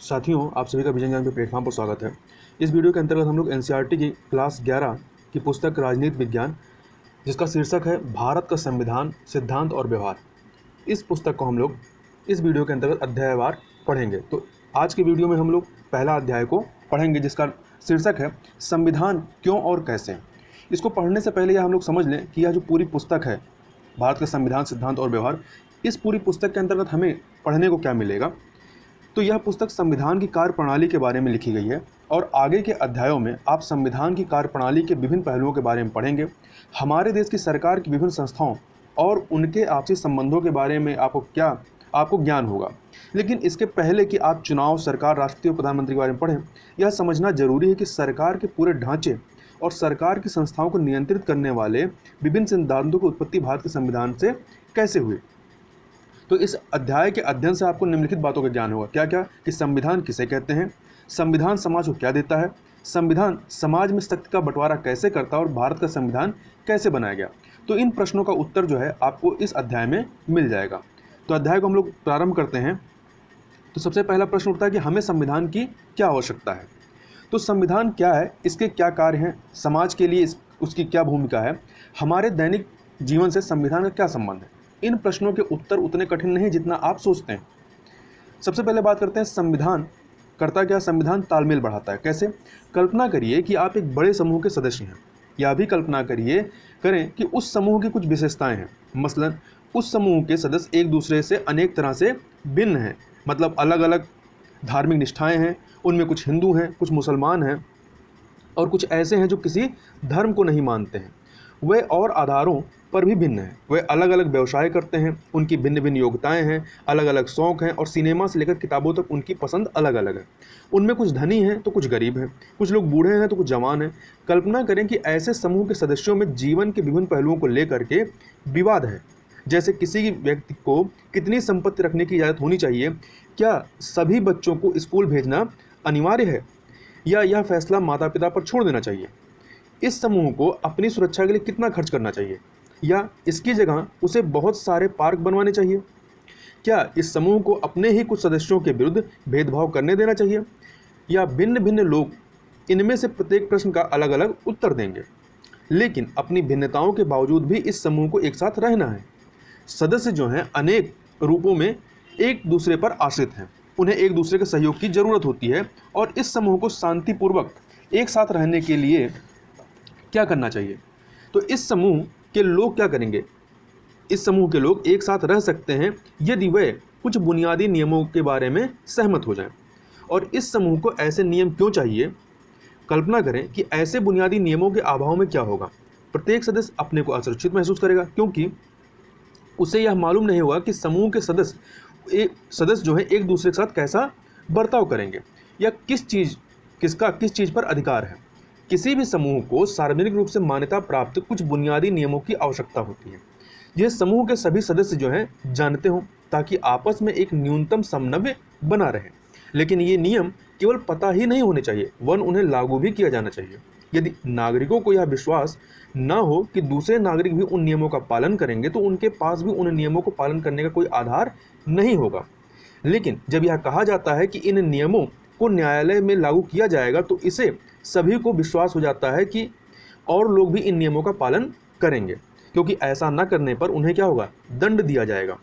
साथियों, आप सभी का विजन ज्ञान के प्लेटफॉर्म पर स्वागत है। इस वीडियो के अंतर्गत हम लोग एनसीईआरटी की क्लास 11 की पुस्तक राजनीति विज्ञान, जिसका शीर्षक है भारत का संविधान, सिद्धांत और व्यवहार, इस पुस्तक को हम लोग इस वीडियो के अंतर्गत अध्यायवार पढ़ेंगे। तो आज की वीडियो में हम लोग पहला अध्याय को पढ़ेंगे, जिसका शीर्षक है संविधान क्यों और कैसे। इसको पढ़ने से पहले यह हम लोग समझ लें कि यह जो पूरी पुस्तक है भारत का संविधान, सिद्धांत और व्यवहार, इस पूरी पुस्तक के अंतर्गत हमें पढ़ने को क्या मिलेगा। तो यह पुस्तक संविधान की कार्यप्रणाली के बारे में लिखी गई है और आगे के अध्यायों में आप संविधान की कार्यप्रणाली के विभिन्न पहलुओं के बारे में पढ़ेंगे। हमारे देश की सरकार की विभिन्न संस्थाओं और उनके आपसी संबंधों के बारे में आपको ज्ञान होगा। लेकिन इसके पहले कि आप चुनाव, सरकार, राष्ट्रपति और प्रधानमंत्री के बारे में पढ़ें, यह समझना जरूरी है कि सरकार के पूरे ढांचे और सरकार की संस्थाओं को नियंत्रित करने वाले विभिन्न सिद्धांतों की उत्पत्ति भारत के संविधान से कैसे हुई। तो इस अध्याय के अध्ययन से आपको निम्नलिखित बातों का ज्ञान होगा। क्या क्या? कि संविधान किसे कहते हैं, संविधान समाज को क्या देता है, संविधान समाज में शक्ति का बंटवारा कैसे करता है और भारत का संविधान कैसे बनाया गया। तो इन प्रश्नों का उत्तर जो है आपको इस अध्याय में मिल जाएगा। तो अध्याय को हम लोग प्रारंभ करते हैं। तो सबसे पहला प्रश्न उठता है कि हमें संविधान की क्या आवश्यकता है। तो संविधान क्या है, इसके क्या कार्य हैं, समाज के लिए उसकी क्या भूमिका है, हमारे दैनिक जीवन से संविधान का क्या संबंध है। इन प्रश्नों के उत्तर उतने कठिन नहीं जितना आप सोचते हैं। सबसे पहले बात करते हैं संविधान करता क्या। संविधान तालमेल बढ़ाता है। कैसे? कल्पना करिए कि आप एक बड़े समूह के सदस्य हैं। यह भी कल्पना करें कि उस समूह की कुछ विशेषताएं हैं। मसलन उस समूह के सदस्य एक दूसरे से अनेक तरह से भिन्न हैं, मतलब अलग अलग धार्मिक निष्ठाएं हैं। उनमें कुछ हिंदू हैं, कुछ मुसलमान हैं और कुछ ऐसे हैं जो किसी धर्म को नहीं मानते हैं। वे और आधारों पर भी भिन्न हैं। वे अलग अलग व्यवसाय करते हैं, उनकी भिन्न भिन्न योग्यताएं हैं, अलग अलग शौक हैं और सिनेमा से लेकर किताबों तक उनकी पसंद अलग अलग है। उनमें कुछ धनी हैं तो कुछ गरीब हैं, कुछ लोग बूढ़े हैं तो कुछ जवान हैं। कल्पना करें कि ऐसे समूह के सदस्यों में जीवन के विभिन्न पहलुओं को लेकर के विवाद है, जैसे किसी व्यक्ति को कितनी संपत्ति रखने की इजाज़त होनी चाहिए, क्या सभी बच्चों को स्कूल भेजना अनिवार्य है या यह फैसला माता पिता पर छोड़ देना चाहिए, इस समूह को अपनी सुरक्षा के लिए कितना खर्च करना चाहिए या इसकी जगह उसे बहुत सारे पार्क बनवाने चाहिए, क्या इस समूह को अपने ही कुछ सदस्यों के विरुद्ध भेदभाव करने देना चाहिए या भिन्न भिन्न लोग इनमें से प्रत्येक प्रश्न का अलग अलग उत्तर देंगे, लेकिन अपनी भिन्नताओं के बावजूद भी इस समूह को एक साथ रहना है। सदस्य जो हैं अनेक रूपों में एक दूसरे पर आश्रित हैं, उन्हें एक दूसरे के सहयोग की जरूरत होती है और इस समूह को शांतिपूर्वक एक साथ रहने के लिए क्या करना चाहिए। तो इस समूह के लोग क्या करेंगे? इस समूह के लोग एक साथ रह सकते हैं यदि वे कुछ बुनियादी नियमों के बारे में सहमत हो जाएं। और इस समूह को ऐसे नियम क्यों चाहिए? कल्पना करें कि ऐसे बुनियादी नियमों के अभाव में क्या होगा। प्रत्येक सदस्य अपने को असुरक्षित महसूस करेगा, क्योंकि उसे यह मालूम नहीं होगा कि समूह के सदस्य जो है एक दूसरे के साथ कैसा बर्ताव करेंगे या किस चीज़ पर अधिकार है। किसी भी समूह को सार्वजनिक रूप से मान्यता प्राप्त कुछ बुनियादी नियमों की आवश्यकता होती है, यह समूह के सभी सदस्य जो हैं जानते हों, ताकि आपस में एक न्यूनतम समन्वय बना रहे। लेकिन ये नियम केवल पता ही नहीं होने चाहिए, वरन उन्हें लागू भी किया जाना चाहिए। यदि नागरिकों को यह विश्वास न हो कि दूसरे नागरिक भी उन नियमों का पालन करेंगे, तो उनके पास भी उन नियमों को पालन करने का कोई आधार नहीं होगा। लेकिन जब यह कहा जाता है कि इन नियमों को न्यायालय में लागू किया जाएगा, तो इसे सभी को विश्वास हो जाता है कि और लोग भी इन नियमों का पालन करेंगे, क्योंकि ऐसा न करने पर उन्हें क्या होगा? दंड दिया जाएगा।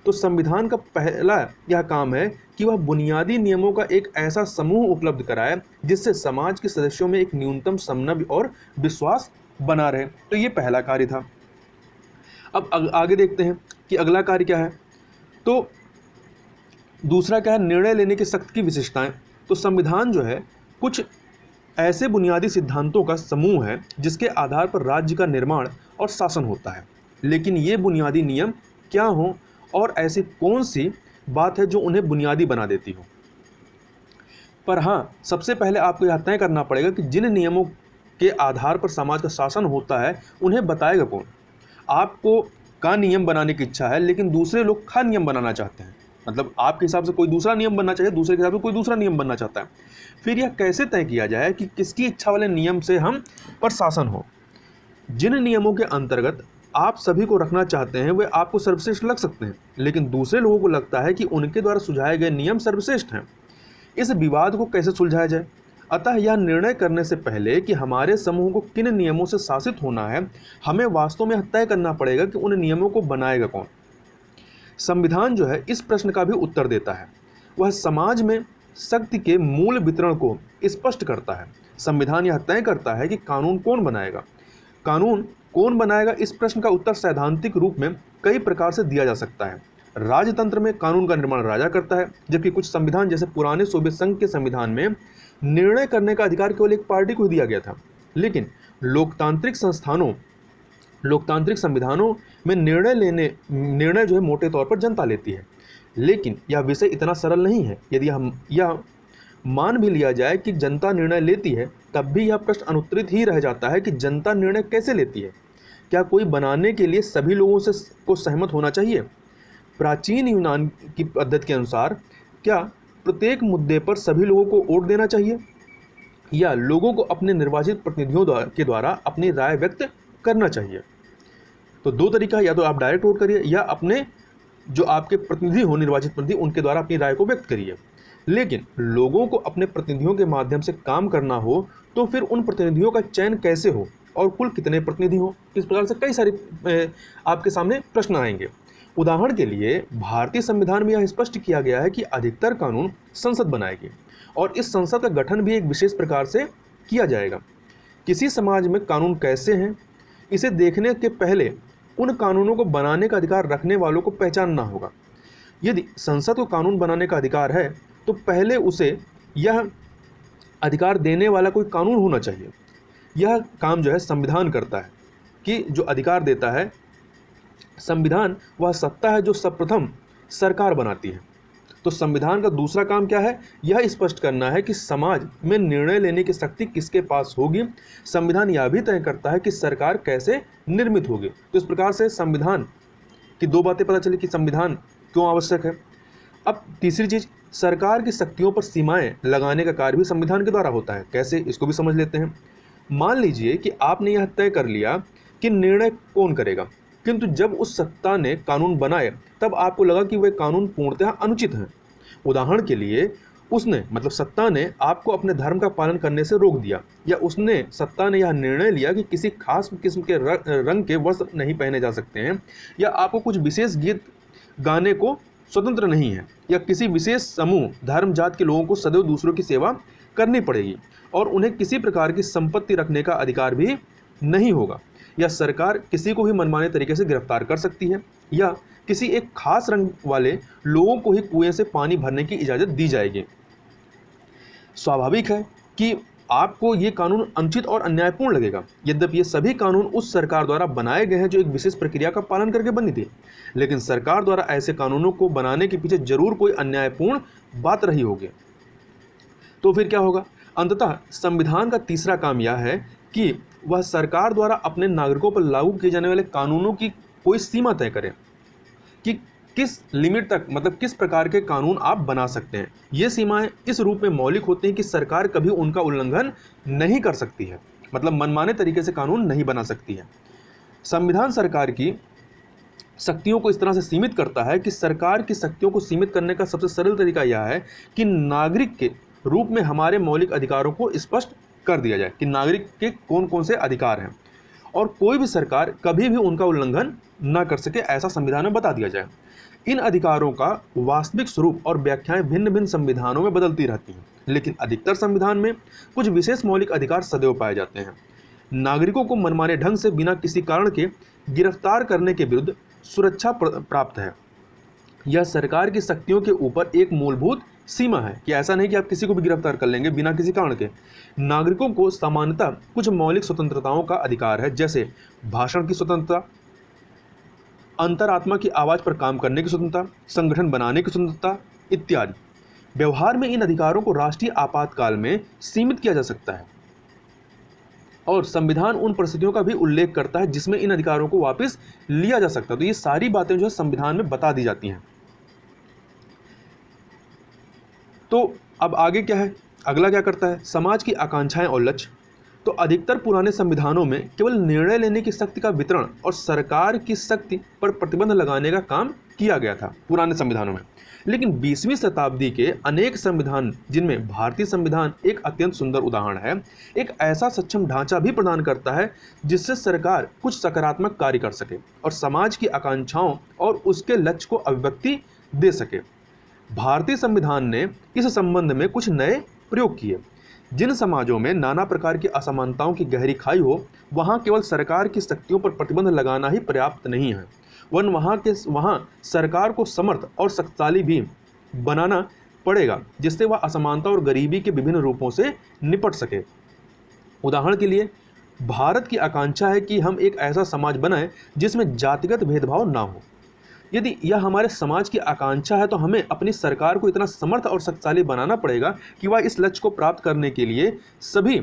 तो संविधान का पहला यह काम है कि वह बुनियादी नियमों का एक ऐसा समूह उपलब्ध कराए जिससे समाज के सदस्यों में एक न्यूनतम समन्वय और विश्वास बना रहे। तो ये पहला कार्य था। अब आगे देखते हैं कि अगला कार्य क्या है। तो दूसरा क्या है? निर्णय लेने की शक्ति की विशेषताएं। तो संविधान जो है कुछ ऐसे बुनियादी सिद्धांतों का समूह है जिसके आधार पर राज्य का निर्माण और शासन होता है। लेकिन ये बुनियादी नियम क्या हों और ऐसी कौन सी बात है जो उन्हें बुनियादी बना देती हो। पर हाँ, सबसे पहले आपको यह तय करना पड़ेगा कि जिन नियमों के आधार पर समाज का शासन होता है उन्हें बताएगा कौन। आपको का नियम बनाने की इच्छा है, लेकिन दूसरे लोग खा नियम बनाना चाहते हैं। मतलब आपके हिसाब से कोई दूसरा नियम बनना चाहिए, दूसरे के हिसाब से कोई दूसरा नियम बनना चाहता है। फिर यह कैसे तय किया जाए कि किसकी इच्छा वाले नियम से हम पर शासन हो। जिन नियमों के अंतर्गत आप सभी को रखना चाहते हैं वे आपको सर्वश्रेष्ठ लग सकते हैं, लेकिन दूसरे लोगों को लगता है कि उनके द्वारा सुझाए गए नियम सर्वश्रेष्ठ हैं। इस विवाद को कैसे सुलझाया जाए। अतः यह निर्णय करने से पहले कि हमारे समूह को किन नियमों से शासित होना है, हमें वास्तव में तय करना पड़ेगा कि उन नियमों को बनाएगा कौन। संविधान जो है इस प्रश्न का भी उत्तर देता है। वह समाज में शक्ति के मूल वितरण को स्पष्ट करता है। संविधान यह तय करता है कि कानून कौन बनाएगा। कानून कौन बनाएगा, इस प्रश्न का उत्तर सैद्धांतिक रूप में कई प्रकार से दिया जा सकता है। राजतंत्र में कानून का निर्माण राजा करता है, जबकि कुछ संविधान जैसे पुराने सोवियत संघ के संविधान में निर्णय करने का अधिकार केवल एक पार्टी को ही दिया गया था। लेकिन लोकतांत्रिक संविधानों में निर्णय जो है मोटे तौर पर जनता लेती है। लेकिन यह विषय इतना सरल नहीं है। यदि हम यह मान भी लिया जाए कि जनता निर्णय लेती है, तब भी यह प्रश्न अनुत्तरित ही रह जाता है कि जनता निर्णय कैसे लेती है। क्या कोई बनाने के लिए सभी लोगों को सहमत होना चाहिए? प्राचीन यूनान की पद्धति के अनुसार क्या प्रत्येक मुद्दे पर सभी लोगों को वोट देना चाहिए, या लोगों को अपने निर्वाचित प्रतिनिधियों के द्वारा अपनी राय व्यक्त करना चाहिए? तो दो तरीका है, या तो आप डायरेक्ट वोट करिए या अपने जो आपके प्रतिनिधि हो, निर्वाचित प्रतिनिधि, उनके द्वारा अपनी राय को व्यक्त करिए। लेकिन लोगों को अपने प्रतिनिधियों के माध्यम से काम करना हो तो फिर उन प्रतिनिधियों का चयन कैसे हो और कुल कितने प्रतिनिधि हो? इस प्रकार से कई सारे आपके सामने प्रश्न आएंगे। उदाहरण के लिए भारतीय संविधान में यह स्पष्ट किया गया है कि अधिकतर कानून संसद बनाएगी और इस संसद का गठन भी एक विशेष प्रकार से किया जाएगा। किसी समाज में कानून कैसे हैं, इसे देखने के पहले उन कानूनों को बनाने का अधिकार रखने वालों को पहचानना होगा। यदि संसद को कानून बनाने का अधिकार है तो पहले उसे यह अधिकार देने वाला कोई कानून होना चाहिए। यह काम जो है संविधान करता है कि जो अधिकार देता है। संविधान वह सत्ता है जो सर्वप्रथम सरकार बनाती है। तो संविधान का दूसरा काम क्या है? यह स्पष्ट करना है कि समाज में निर्णय लेने की शक्ति किसके पास होगी। संविधान यह भी तय करता है कि सरकार कैसे निर्मित होगी। तो इस प्रकार से संविधान की दो बातें पता चली कि संविधान क्यों आवश्यक है। अब तीसरी चीज, सरकार की शक्तियों पर सीमाएं लगाने का कार्य भी संविधान के द्वारा होता है। कैसे, इसको भी समझ लेते हैं। मान लीजिए कि आपने यह तय कर लिया कि निर्णय कौन करेगा, किंतु जब उस सत्ता ने कानून बनाए तब आपको लगा कि वे कानून पूर्णतः अनुचित हैं। उदाहरण के लिए उसने मतलब सत्ता ने आपको अपने धर्म का पालन करने से रोक दिया, या सत्ता ने यह निर्णय लिया कि किसी खास किस्म के रंग के वस्त्र नहीं पहने जा सकते हैं, या आपको कुछ विशेष गीत गाने को स्वतंत्र नहीं है, या किसी विशेष समूह धर्म जात के लोगों को सदैव दूसरों की सेवा करनी पड़ेगी और उन्हें किसी प्रकार की संपत्ति रखने का अधिकार भी नहीं होगा, या सरकार किसी को भी मनमाने तरीके से गिरफ्तार कर सकती है, या किसी एक खास रंग वाले लोगों को ही कुएं से पानी भरने की इजाज़त दी जाएगी। स्वाभाविक है कि आपको ये कानून अनुचित और अन्यायपूर्ण लगेगा। यद्यपि ये सभी कानून उस सरकार द्वारा बनाए गए हैं जो एक विशेष प्रक्रिया का पालन करके बनी थी, लेकिन सरकार द्वारा ऐसे कानूनों को बनाने के पीछे जरूर कोई अन्यायपूर्ण बात रही होगी। तो फिर क्या होगा? अंततः संविधान का तीसरा काम यह है कि वह सरकार द्वारा अपने नागरिकों पर लागू किए जाने वाले कानूनों की कोई सीमा तय करे कि किस लिमिट तक, मतलब किस प्रकार के कानून आप बना सकते हैं। ये सीमाएं इस रूप में मौलिक होती हैं कि सरकार कभी उनका उल्लंघन नहीं कर सकती है, मतलब मनमाने तरीके से कानून नहीं बना सकती है। संविधान सरकार की शक्तियों को इस तरह से सीमित करता है कि सरकार की शक्तियों को सीमित करने का सबसे सरल तरीका यह है कि नागरिक के रूप में हमारे मौलिक अधिकारों को स्पष्ट कर दिया जाए कि नागरिक के कौन कौन से अधिकार हैं और कोई भी सरकार कभी भी उनका उल्लंघन न कर सके, ऐसा संविधान में बता दिया जाए। इन अधिकारों का वास्तविक स्वरूप और व्याख्याएं भिन्न भिन्न संविधानों में बदलती रहती हैं, लेकिन अधिकतर संविधान में कुछ विशेष मौलिक अधिकार सदैव पाए जाते हैं। नागरिकों को मनमाने ढंग से बिना किसी कारण के गिरफ्तार करने के विरुद्ध सुरक्षा प्राप्त है। यह सरकार की शक्तियों के ऊपर एक मूलभूत सीमा है कि ऐसा नहीं कि आप किसी को भी गिरफ्तार कर लेंगे बिना किसी कारण के। नागरिकों को सामान्यतः कुछ मौलिक स्वतंत्रताओं का अधिकार है, जैसे भाषण की स्वतंत्रता, अंतरात्मा की आवाज़ पर काम करने की स्वतंत्रता, संगठन बनाने की स्वतंत्रता इत्यादि। व्यवहार में इन अधिकारों को राष्ट्रीय आपातकाल में सीमित किया जा सकता है और संविधान उन परिस्थितियों का भी उल्लेख करता है जिसमें इन अधिकारों को वापस लिया जा सकता है। तो ये सारी बातें जो है संविधान में बता दी जाती हैं। तो अब आगे क्या है, अगला क्या करता है? समाज की आकांक्षाएं और लक्ष्य। तो अधिकतर पुराने संविधानों में केवल निर्णय लेने की शक्ति का वितरण और सरकार की शक्ति पर प्रतिबंध लगाने का काम किया गया था पुराने संविधानों में। लेकिन 20वीं शताब्दी के अनेक संविधान, जिनमें भारतीय संविधान एक अत्यंत सुंदर उदाहरण है, एक ऐसा सक्षम ढांचा भी प्रदान करता है जिससे सरकार कुछ सकारात्मक कार्य कर सके और समाज की आकांक्षाओं और उसके लक्ष्य को अभिव्यक्ति दे सके। भारतीय संविधान ने इस संबंध में कुछ नए प्रयोग किए। जिन समाजों में नाना प्रकार की असमानताओं की गहरी खाई हो, वहां केवल सरकार की शक्तियों पर प्रतिबंध लगाना ही पर्याप्त नहीं है, वहां सरकार को समर्थ और शक्तिशाली भी बनाना पड़ेगा, जिससे वह असमानता और गरीबी के विभिन्न रूपों से निपट सके। उदाहरण के लिए, भारत की आकांक्षा है कि हम एक ऐसा समाज बनाएं जिसमें जातिगत भेदभाव ना हो। यदि यह हमारे समाज की आकांक्षा है तो हमें अपनी सरकार को इतना समर्थ और शक्तिशाली बनाना पड़ेगा कि वह इस लक्ष्य को प्राप्त करने के लिए सभी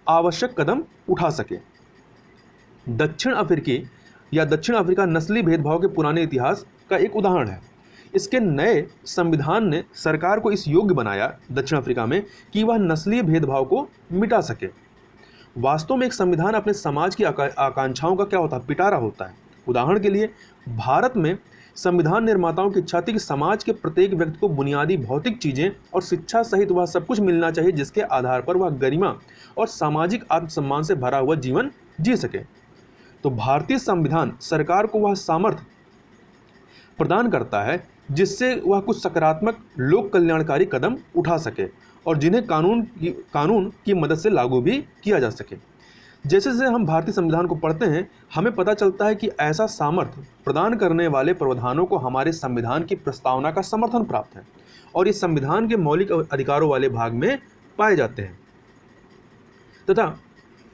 आवश्यक कदम उठा सके। दक्षिण अफ्रीका नस्ली भेदभाव के पुराने इतिहास का एक उदाहरण है। इसके नए संविधान ने सरकार को इस योग्य बनाया दक्षिण अफ्रीका में कि वह नस्लीय भेदभाव को मिटा सके। वास्तव में एक संविधान अपने समाज की आकांक्षाओं का क्या होता है, पिटारा होता है। उदाहरण के लिए, भारत में संविधान निर्माताओं की इच्छा थी कि समाज के प्रत्येक व्यक्ति को बुनियादी भौतिक चीजें और शिक्षा सहित वह सब कुछ मिलना चाहिए जिसके आधार पर वह गरिमा और सामाजिक आत्मसम्मान से भरा हुआ जीवन जी सके। तो भारतीय संविधान सरकार को वह सामर्थ्य प्रदान करता है जिससे वह कुछ सकारात्मक लोक कल्याणकारी कदम उठा सके और जिन्हें कानून की मदद से लागू भी किया जा सके। जैसे जैसे हम भारतीय संविधान को पढ़ते हैं, हमें पता चलता है कि ऐसा सामर्थ्य प्रदान करने वाले प्रावधानों को हमारे संविधान की प्रस्तावना का समर्थन प्राप्त है और इस संविधान के मौलिक अधिकारों वाले भाग में पाए जाते हैं। तथा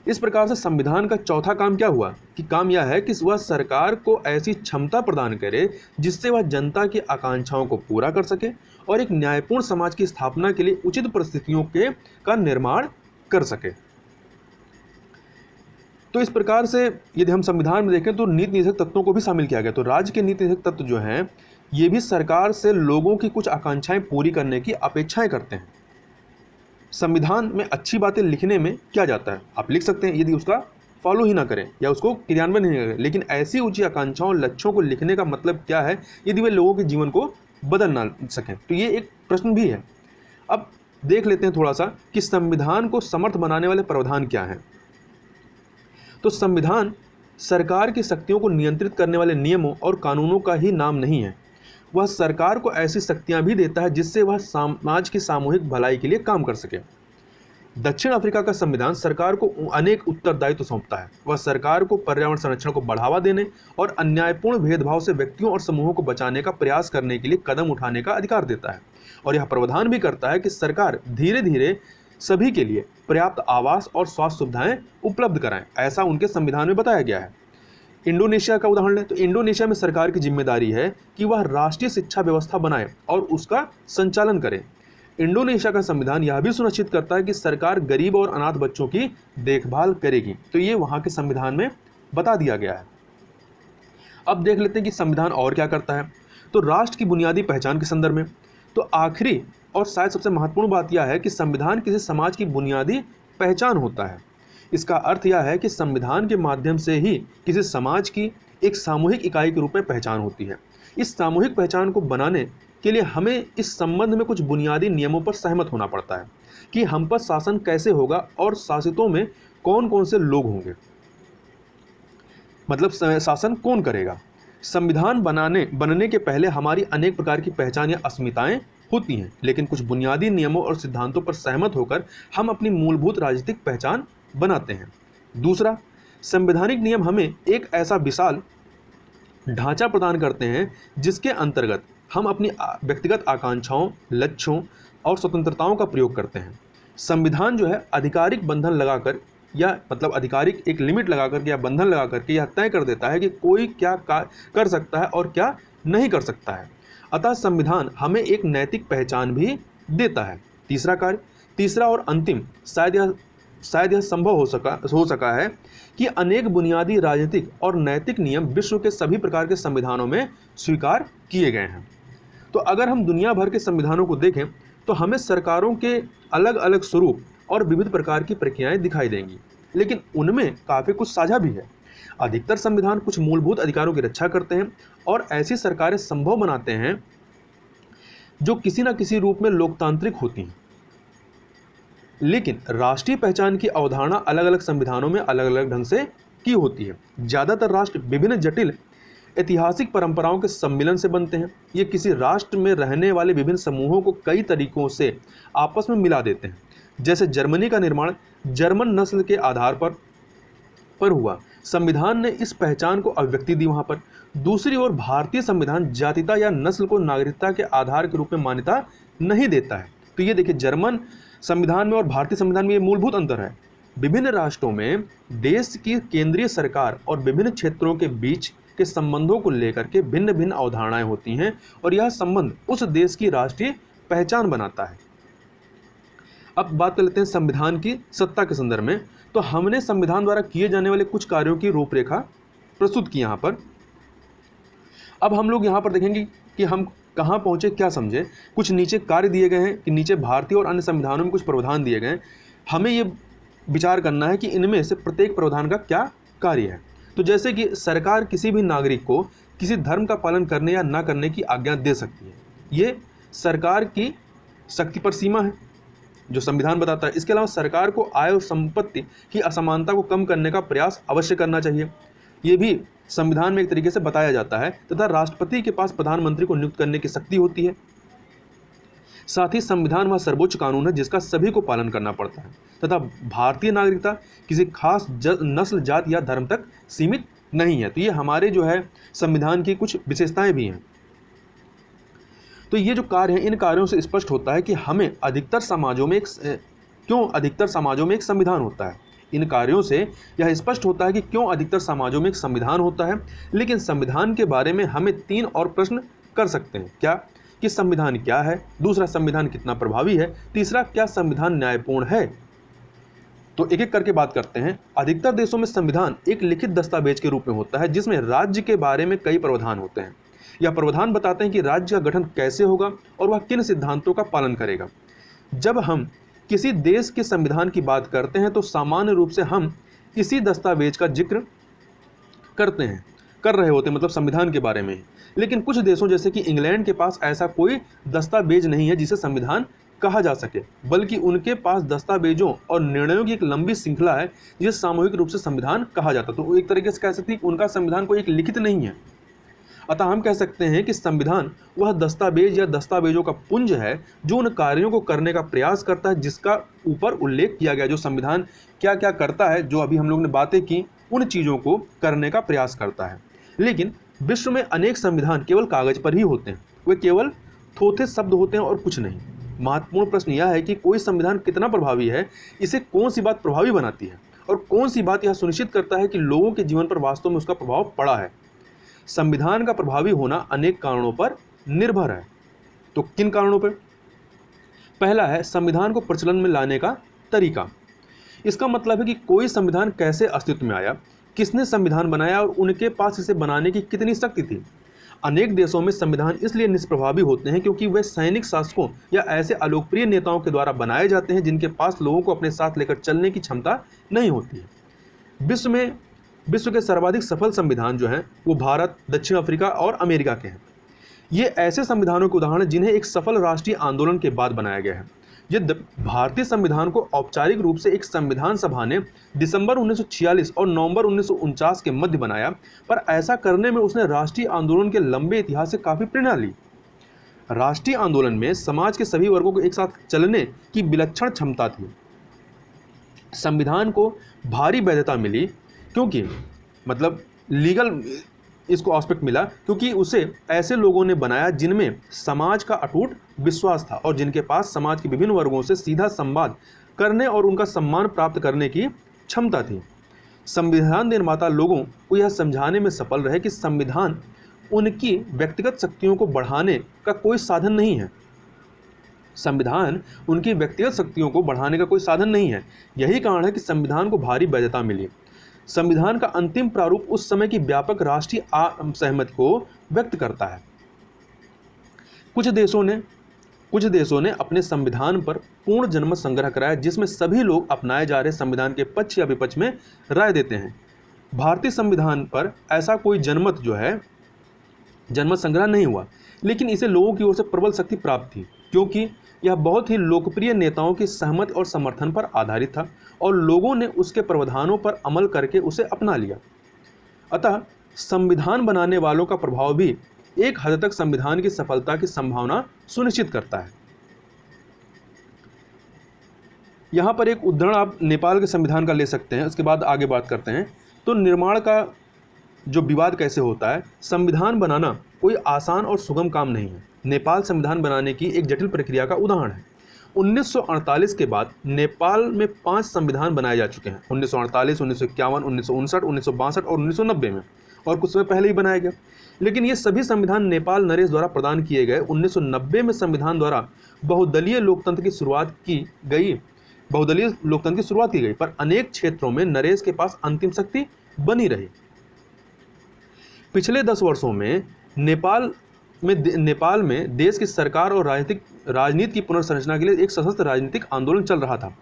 इस प्रकार से संविधान का चौथा काम क्या हुआ कि काम यह है कि वह सरकार को ऐसी क्षमता प्रदान करे जिससे वह जनता की आकांक्षाओं को पूरा कर सके और एक न्यायपूर्ण समाज की स्थापना के लिए उचित परिस्थितियों का निर्माण कर सके। तो इस प्रकार से यदि हम संविधान में देखें तो नीति निषेधक तत्वों को भी शामिल किया गया। तो राज्य के नीति निषेधक तत्व जो हैं, ये भी सरकार से लोगों की कुछ आकांक्षाएं पूरी करने की अपेक्षाएं करते हैं। संविधान में अच्छी बातें लिखने में क्या जाता है, आप लिख सकते हैं यदि उसका फॉलो ही ना करें या उसको क्रियान्वयन नहीं करें, लेकिन ऐसी ऊंची आकांक्षाओं और लक्ष्यों को लिखने का मतलब क्या है यदि वे लोगों के जीवन को बदल ना सकें। तो ये एक प्रश्न भी है। अब देख लेते हैं थोड़ा सा कि संविधान को समर्थ बनाने वाले प्रावधान क्या हैं। तो संविधान सरकार की शक्तियों को नियंत्रित करने वाले नियमों और कानूनों का ही नाम नहीं है, वह सरकार को ऐसी शक्तियां भी देता है जिससे वह समाज की सामूहिक भलाई के लिए काम कर सके। दक्षिण अफ्रीका का संविधान सरकार को अनेक उत्तरदायित्व सौंपता है। वह सरकार को पर्यावरण संरक्षण को बढ़ावा देने और अन्यायपूर्ण भेदभाव से व्यक्तियों और समूहों को बचाने का प्रयास करने के लिए कदम उठाने का अधिकार देता है और यह प्रावधान भी करता है कि सरकार धीरे धीरे सभी के लिए पर्याप्त आवास और स्वास्थ्य सुविधाएं उपलब्ध कराएं। ऐसा उनके संविधान में बताया गया है। इंडोनेशिया का उदाहरण लें तो इंडोनेशिया में सरकार की जिम्मेदारी है कि वह राष्ट्रीय शिक्षा व्यवस्था बनाए और उसका संचालन करे। इंडोनेशिया का संविधान यह भी सुनिश्चित करता है कि सरकार गरीब और अनाथ बच्चों की देखभाल करेगी। तो ये वहाँ के संविधान में बता दिया गया है। अब देख लेते हैं कि संविधान और क्या करता है। तो राष्ट्र की बुनियादी पहचान के संदर्भ में तो आखिरी और शायद सबसे महत्वपूर्ण बात यह है कि संविधान किसी समाज की बुनियादी पहचान होता है। इसका अर्थ यह है कि संविधान के माध्यम से ही किसी समाज की एक सामूहिक इकाई के रूप में पहचान होती है। इस सामूहिक पहचान को बनाने के लिए हमें इस संबंध में कुछ बुनियादी नियमों पर सहमत होना पड़ता है कि हम पर शासन कैसे होगा और शासितों में कौन कौन से लोग होंगे, मतलब शासन कौन करेगा। संविधान बनने के पहले हमारी अनेक प्रकार की पहचान या अस्मिताएं होती हैं, लेकिन कुछ बुनियादी नियमों और सिद्धांतों पर सहमत होकर हम अपनी मूलभूत राजनीतिक पहचान बनाते हैं। दूसरा, संवैधानिक नियम हमें एक ऐसा विशाल ढांचा प्रदान करते हैं जिसके अंतर्गत हम अपनी व्यक्तिगत आकांक्षाओं, लक्ष्यों और स्वतंत्रताओं का प्रयोग करते हैं। संविधान जो है आधिकारिक बंधन लगाकर या मतलब आधिकारिक एक लिमिट लगाकर या बंधन लगा करके यह तय कर देता है कि कोई क्या कर सकता है और क्या नहीं कर सकता है। अतः संविधान हमें एक नैतिक पहचान भी देता है। तीसरा और अंतिम शायद यह संभव हो सका है कि अनेक बुनियादी राजनीतिक और नैतिक नियम विश्व के सभी प्रकार के संविधानों में स्वीकार किए गए हैं। तो अगर हम दुनिया भर के संविधानों को देखें तो हमें सरकारों के अलग अलग स्वरूप और विविध प्रकार की प्रक्रियाएं दिखाई देंगी। लेकिन उनमें काफ़ी कुछ साझा भी है। अधिकतर संविधान कुछ मूलभूत अधिकारों की रक्षा करते हैं और ऐसी सरकारें संभव बनाते हैं जो किसी न किसी रूप में लोकतांत्रिक होती हैं। लेकिन राष्ट्रीय पहचान की अवधारणा अलग अलग संविधानों में अलग अलग ढंग से की होती है। ज़्यादातर राष्ट्र विभिन्न जटिल ऐतिहासिक परंपराओं के सम्मिलन से बनते हैं। ये किसी राष्ट्र में रहने वाले विभिन्न समूहों को कई तरीकों से आपस में मिला देते हैं। जैसे जर्मनी का निर्माण जर्मन नस्ल के आधार पर हुआ, संविधान ने इस पहचान को अभिव्यक्ति दी वहां पर। दूसरी ओर भारतीय संविधान जातिता या नस्ल को नागरिकता के आधार के रूप में मान्यता नहीं देता है। तो ये देखिए, जर्मन संविधान में और भारतीय संविधान में ये मूलभूत अंतर है। विभिन्न राष्ट्रों में देश की केंद्रीय सरकार और विभिन्न क्षेत्रों के बीच के संबंधों को लेकर के भिन्न भिन्न अवधारणाएं होती हैं और यह संबंध उस देश की राष्ट्रीय पहचान बनाता है। अब बात कर लेते हैं संविधान की सत्ता के संदर्भ में। तो हमने संविधान द्वारा किए जाने वाले कुछ कार्यों की रूपरेखा प्रस्तुत की यहाँ पर। अब हम लोग यहाँ पर देखेंगे कि हम कहाँ पहुँचे, क्या समझे। कुछ नीचे कार्य दिए गए हैं कि नीचे भारतीय और अन्य संविधानों में कुछ प्रावधान दिए गए हैं। हमें ये विचार करना है कि इनमें से प्रत्येक प्रावधान का क्या कार्य है। तो जैसे कि सरकार किसी भी नागरिक को किसी धर्म का पालन करने या ना करने की आज्ञा दे सकती है। ये सरकार की शक्ति पर सीमा है जो संविधान बताता है। इसके अलावा सरकार को आय और संपत्ति की असमानता को कम करने का प्रयास अवश्य करना चाहिए, ये भी संविधान में एक तरीके से बताया जाता है। तथा राष्ट्रपति के पास प्रधानमंत्री को नियुक्त करने की शक्ति होती है। साथ ही संविधान वह सर्वोच्च कानून है जिसका सभी को पालन करना पड़ता है। तथा भारतीय नागरिकता किसी खास नस्ल, जाति या धर्म तक सीमित नहीं है। तो ये हमारे जो है संविधान की कुछ विशेषताएं भी हैं। तो ये जो कार्य हैं, इन कार्यों से स्पष्ट होता है कि हमें अधिकतर समाजों में एक संविधान होता है। इन कार्यों से यह स्पष्ट होता है कि क्यों अधिकतर समाजों में एक संविधान होता है। लेकिन संविधान के बारे में हमें 3 और प्रश्न कर सकते हैं। क्या कि संविधान क्या है, दूसरा संविधान कितना प्रभावी है, तीसरा क्या संविधान न्यायपूर्ण है। तो एक एक करके बात करते हैं। अधिकतर देशों में संविधान एक लिखित दस्तावेज के रूप में होता है जिसमें राज्य के बारे में कई प्रावधान होते हैं। यह प्रावधान बताते हैं कि राज्य का गठन कैसे होगा और वह किन सिद्धांतों का पालन करेगा। जब हम किसी देश के संविधान की बात करते हैं तो सामान्य रूप से हम इसी दस्तावेज का जिक्र कर रहे होते हैं, मतलब संविधान के बारे में। लेकिन कुछ देशों जैसे कि इंग्लैंड के पास ऐसा कोई दस्तावेज नहीं है जिसे संविधान कहा जा सके, बल्कि उनके पास दस्तावेजों और निर्णयों की एक लंबी श्रृंखला है जिसे सामूहिक रूप से संविधान कहा जाता है। तो एक तरीके से कह सकते हैं कि उनका संविधान कोई एक लिखित नहीं है। अतः हम कह सकते हैं कि संविधान वह दस्तावेज या दस्तावेजों का पुंज है जो उन कार्यों को करने का प्रयास करता है जिसका ऊपर उल्लेख किया गया। जो संविधान क्या क्या करता है, जो अभी हम लोग ने बातें की, उन चीज़ों को करने का प्रयास करता है। लेकिन विश्व में अनेक संविधान केवल कागज पर ही होते हैं, वे केवल थोथे शब्द होते हैं और कुछ नहीं। महत्वपूर्ण प्रश्न यह है कि कोई संविधान कितना प्रभावी है, इसे कौन सी बात प्रभावी बनाती है और कौन सी बात यह सुनिश्चित करता है कि लोगों के जीवन पर वास्तव में उसका प्रभाव पड़ा है। संविधान का प्रभावी होना अनेक कारणों पर निर्भर है। तो किन कारणों पर? पहला है संविधान को प्रचलन में लाने का तरीका। इसका मतलब है कि कोई संविधान कैसे अस्तित्व में आया, किसने संविधान बनाया और उनके पास इसे बनाने की कितनी शक्ति थी। अनेक देशों में संविधान इसलिए निष्प्रभावी होते हैं क्योंकि वे सैनिक शासकों या ऐसे अलोकप्रिय नेताओं के द्वारा बनाए जाते हैं जिनके पास लोगों को अपने साथ लेकर चलने की क्षमता नहीं होती है। विश्व के सर्वाधिक सफल संविधान जो हैं वो भारत, दक्षिण अफ्रीका और अमेरिका के हैं। ये ऐसे संविधानों के उदाहरण हैं जिन्हें एक सफल राष्ट्रीय आंदोलन के बाद बनाया गया है। भारतीय संविधान को औपचारिक रूप से एक संविधान सभा ने दिसंबर 1946 और नवंबर 1949 के मध्य बनाया, पर ऐसा करने में उसने राष्ट्रीय आंदोलन के लंबे इतिहास से काफ़ी प्रेरणा ली। राष्ट्रीय आंदोलन में समाज के सभी वर्गों को एक साथ चलने की विलक्षण क्षमता थी। संविधान को भारी वैधता मिली क्योंकि मतलब लीगल इसको एस्पेक्ट मिला क्योंकि उसे ऐसे लोगों ने बनाया जिनमें समाज का अटूट विश्वास था और जिनके पास समाज के विभिन्न वर्गों से सीधा संवाद करने और उनका सम्मान प्राप्त करने की क्षमता थी। संविधान निर्माता लोगों को यह समझाने में सफल रहे कि संविधान उनकी व्यक्तिगत शक्तियों को बढ़ाने का कोई साधन नहीं है। संविधान उनकी व्यक्तिगत शक्तियों को बढ़ाने का कोई साधन नहीं है। यही कारण है कि संविधान को भारी वैधता मिली। संविधान का अंतिम प्रारूप उस समय की व्यापक राष्ट्रीय सहमति को व्यक्त करता है। कुछ देशों ने कुछ देशों ने अपने संविधान पर पूर्ण जनमत संग्रह कराया, जिसमें सभी लोग अपनाए जा रहे संविधान के पक्ष या विपक्ष में राय देते हैं। भारतीय संविधान पर ऐसा कोई जनमत संग्रह नहीं हुआ, लेकिन इसे लोगों की ओर से प्रबल शक्ति प्राप्त थी, क्योंकि यह बहुत ही लोकप्रिय नेताओं की सहमति और समर्थन पर आधारित था और लोगों ने उसके प्रावधानों पर अमल करके उसे अपना लिया। अतः संविधान बनाने वालों का प्रभाव भी एक हद तक संविधान की सफलता की संभावना सुनिश्चित करता है। यहाँ पर एक उदाहरण आप नेपाल के संविधान का ले सकते हैं, उसके बाद आगे बात करते हैं। तो निर्माण का जो विवाद कैसे होता है, संविधान बनाना कोई आसान और सुगम काम नहीं है। नेपाल संविधान बनाने की एक जटिल प्रक्रिया का उदाहरण है। 1948 के बाद नेपाल में 5 संविधान बनाए जा चुके हैं। 1948, 1951, 1959, 1962 और 1990 में, और कुछ समय पहले ही बनाया गया। लेकिन ये सभी संविधान नेपाल नरेश द्वारा प्रदान किए गए। 1990 में संविधान द्वारा बहुदलीय लोकतंत्र की शुरुआत की गई, पर अनेक क्षेत्रों में नरेश के पास अंतिम शक्ति बनी रही। पिछले 10 वर्षों में नेपाल में देश की सरकार और राजनीति की पुनर्संरचना के लिए एक सशस्त्र राजनीतिक आंदोलन चल रहा था।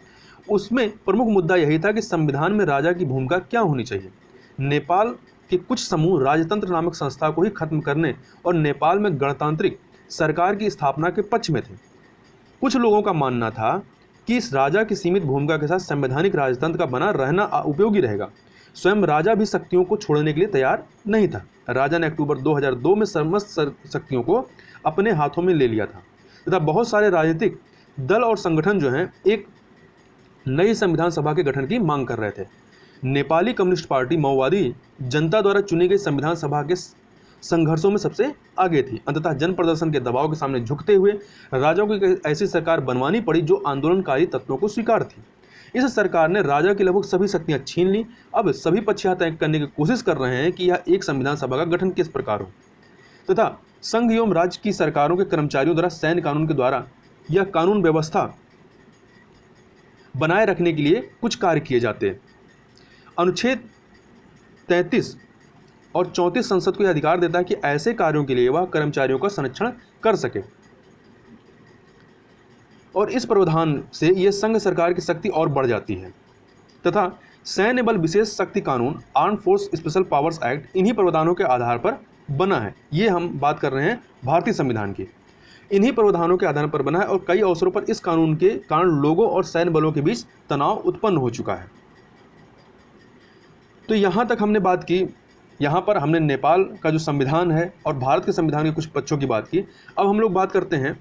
उसमें प्रमुख मुद्दा यही था कि संविधान में राजा की भूमिका क्या होनी चाहिए। नेपाल के कुछ समूह राजतंत्र नामक संस्था को ही खत्म करने और नेपाल में गणतांत्रिक सरकार की स्थापना के पक्ष में थे। कुछ लोगों का मानना था कि इस राजा की सीमित भूमिका के साथ संवैधानिक राजतंत्र का बना रहना उपयोगी रहेगा। स्वयं राजा भी शक्तियों को छोड़ने के लिए तैयार नहीं था। राजा ने अक्टूबर 2002 में समस्त शक्तियों को अपने हाथों में ले लिया था तथा बहुत सारे राजनीतिक दल और संगठन जो हैं एक नई संविधान सभा के गठन की मांग कर रहे थे। नेपाली कम्युनिस्ट पार्टी माओवादी जनता द्वारा चुनी गई संविधान सभा के संघर्षों में सबसे आगे थी। अंततः जन प्रदर्शन के दबाव के सामने झुकते हुए राजा को एक ऐसी सरकार बनवानी पड़ी जो आंदोलनकारी तत्वों को स्वीकार थी। इस सरकार ने राजा की लगभग सभी शक्तियां छीन ली। अब सभी पक्ष यह तय करने की कोशिश कर रहे हैं कि यह एक संविधान सभा का गठन किस प्रकार हो तथा संघ एवं राज्य की सरकारों के कर्मचारियों द्वारा सैन्य कानून के द्वारा यह कानून व्यवस्था बनाए रखने के लिए कुछ कार्य किए जाते हैं। अनुच्छेद 33 और 34 संसद को यह अधिकार देता है कि ऐसे कार्यों के लिए वह कर्मचारियों का संरक्षण कर सके, और इस प्रावधान से यह संघ सरकार की शक्ति और बढ़ जाती है तथा सैन्य बल विशेष शक्ति कानून arm force special powers act इन्हीं प्रावधानों के आधार पर बना है। ये हम बात कर रहे हैं भारतीय संविधान की। इन्हीं प्रावधानों के आधार पर बना है और कई अवसरों पर इस कानून के कारण लोगों और सैन्य बलों के बीच तनाव उत्पन्न हो चुका है। तो यहाँ तक हमने बात की। यहाँ पर हमने नेपाल का जो संविधान है और भारत के संविधान के कुछ पक्षों की बात की। अब हम लोग बात करते हैं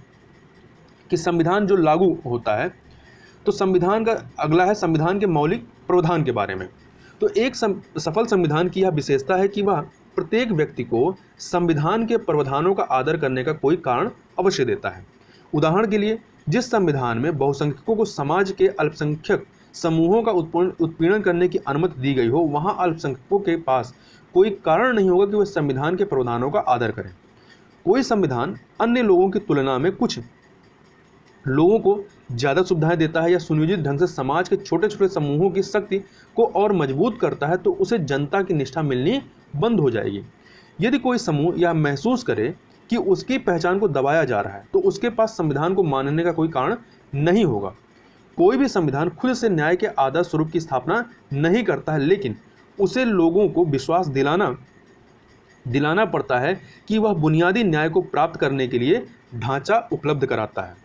कि संविधान जो लागू होता है, तो संविधान का अगला है संविधान के मौलिक प्रावधान के बारे में। तो एक सफल संविधान की यह विशेषता है कि वह प्रत्येक व्यक्ति को संविधान के प्रावधानों का आदर करने का कोई कारण अवश्य देता है। उदाहरण के लिए, जिस संविधान में बहुसंख्यकों को समाज के अल्पसंख्यक समूहों का उत्पीड़न करने की अनुमति दी गई हो, वहां अल्पसंख्यकों के पास कोई कारण नहीं होगा कि वह संविधान के प्रावधानों का आदर करें। कोई संविधान अन्य लोगों की तुलना में कुछ लोगों को ज़्यादा सुविधाएं देता है या सुनियोजित ढंग से समाज के छोटे छोटे समूहों की शक्ति को और मजबूत करता है, तो उसे जनता की निष्ठा मिलनी बंद हो जाएगी। यदि कोई समूह यह महसूस करे कि उसकी पहचान को दबाया जा रहा है, तो उसके पास संविधान को मानने का कोई कारण नहीं होगा। कोई भी संविधान खुद से न्याय के आदर्श स्वरूप की स्थापना नहीं करता है, लेकिन उसे लोगों को विश्वास दिलाना पड़ता है कि वह बुनियादी न्याय को प्राप्त करने के लिए ढांचा उपलब्ध कराता है।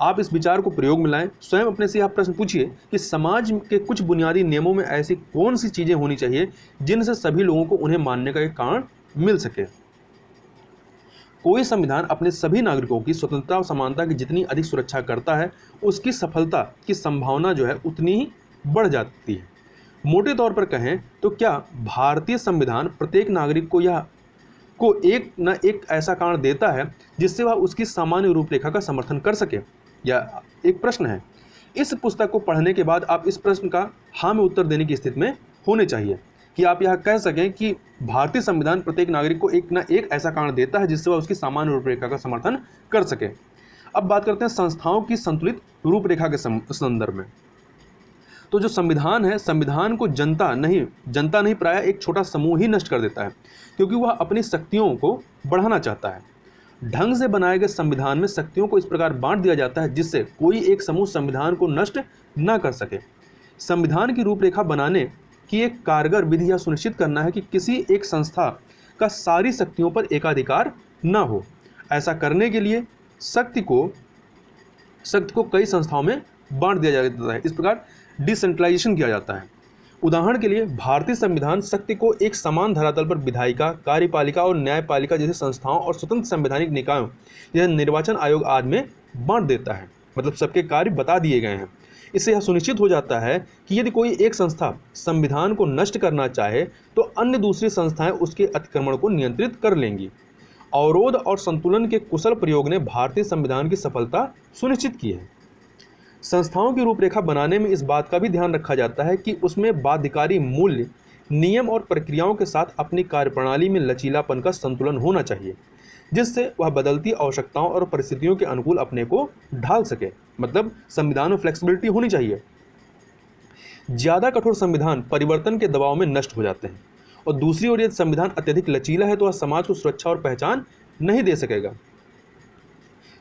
आप इस विचार को प्रयोग में लाएं। स्वयं अपने से आप प्रश्न पूछिए कि समाज के कुछ बुनियादी नियमों में ऐसी कौन सी चीज़ें होनी चाहिए जिनसे सभी लोगों को उन्हें मानने का एक कारण मिल सके। कोई संविधान अपने सभी नागरिकों की स्वतंत्रता और समानता की जितनी अधिक सुरक्षा करता है, उसकी सफलता की संभावना जो है उतनी ही बढ़ जाती है। मोटे तौर पर कहें तो क्या भारतीय संविधान प्रत्येक नागरिक को एक न एक ऐसा कारण देता है जिससे वह उसकी सामान्य रूपरेखा का समर्थन कर सके? यह एक प्रश्न है। इस पुस्तक को पढ़ने के बाद आप इस प्रश्न का हाँ में उत्तर देने की स्थिति में होने चाहिए कि आप यह कह सकें कि भारतीय संविधान प्रत्येक नागरिक को एक न एक ऐसा कारण देता है जिससे वह उसकी सामान्य रूपरेखा का समर्थन कर सके। अब बात करते हैं संस्थाओं की संतुलित रूपरेखा के संदर्भ में। तो जो संविधान है, संविधान को जनता नहीं प्रायः एक छोटा समूह ही नष्ट कर देता है, क्योंकि वह अपनी शक्तियों को बढ़ाना चाहता है। ढंग से बनाए गए संविधान में शक्तियों को इस प्रकार बांट दिया जाता है जिससे कोई एक समूह संविधान को नष्ट न कर सके। संविधान की रूपरेखा बनाने की एक कारगर विधि यह सुनिश्चित करना है कि किसी एक संस्था का सारी शक्तियों पर एकाधिकार न हो। ऐसा करने के लिए शक्ति को कई संस्थाओं में बांट दिया जाता है। इस प्रकार डिसेंट्रलाइजेशन किया जाता है। उदाहरण के लिए भारतीय संविधान शक्ति को एक समान धरातल पर विधायिका, कार्यपालिका और न्यायपालिका जैसे संस्थाओं और स्वतंत्र संवैधानिक निकायों जैसे निर्वाचन आयोग आदि में बांट देता है। मतलब सबके कार्य बता दिए गए हैं। इससे यह सुनिश्चित हो जाता है कि यदि कोई एक संस्था संविधान को नष्ट करना चाहे तो अन्य दूसरी संस्थाएं उसके अतिक्रमण को नियंत्रित कर लेंगी। अवरोध और संतुलन के कुशल प्रयोग ने भारतीय संविधान की सफलता सुनिश्चित की है। संस्थाओं की रूपरेखा बनाने में इस बात का भी ध्यान रखा जाता है कि उसमें बाध्यकारी मूल्य, नियम और प्रक्रियाओं के साथ अपनी कार्यप्रणाली में लचीलापन का संतुलन होना चाहिए, जिससे वह बदलती आवश्यकताओं और परिस्थितियों के अनुकूल अपने को ढाल सके। मतलब संविधान में फ्लेक्सिबिलिटी होनी चाहिए। ज़्यादा कठोर संविधान परिवर्तन के दबाव में नष्ट हो जाते हैं, और दूसरी ओर यदि संविधान अत्यधिक लचीला है तो वह समाज को सुरक्षा और पहचान नहीं दे सकेगा।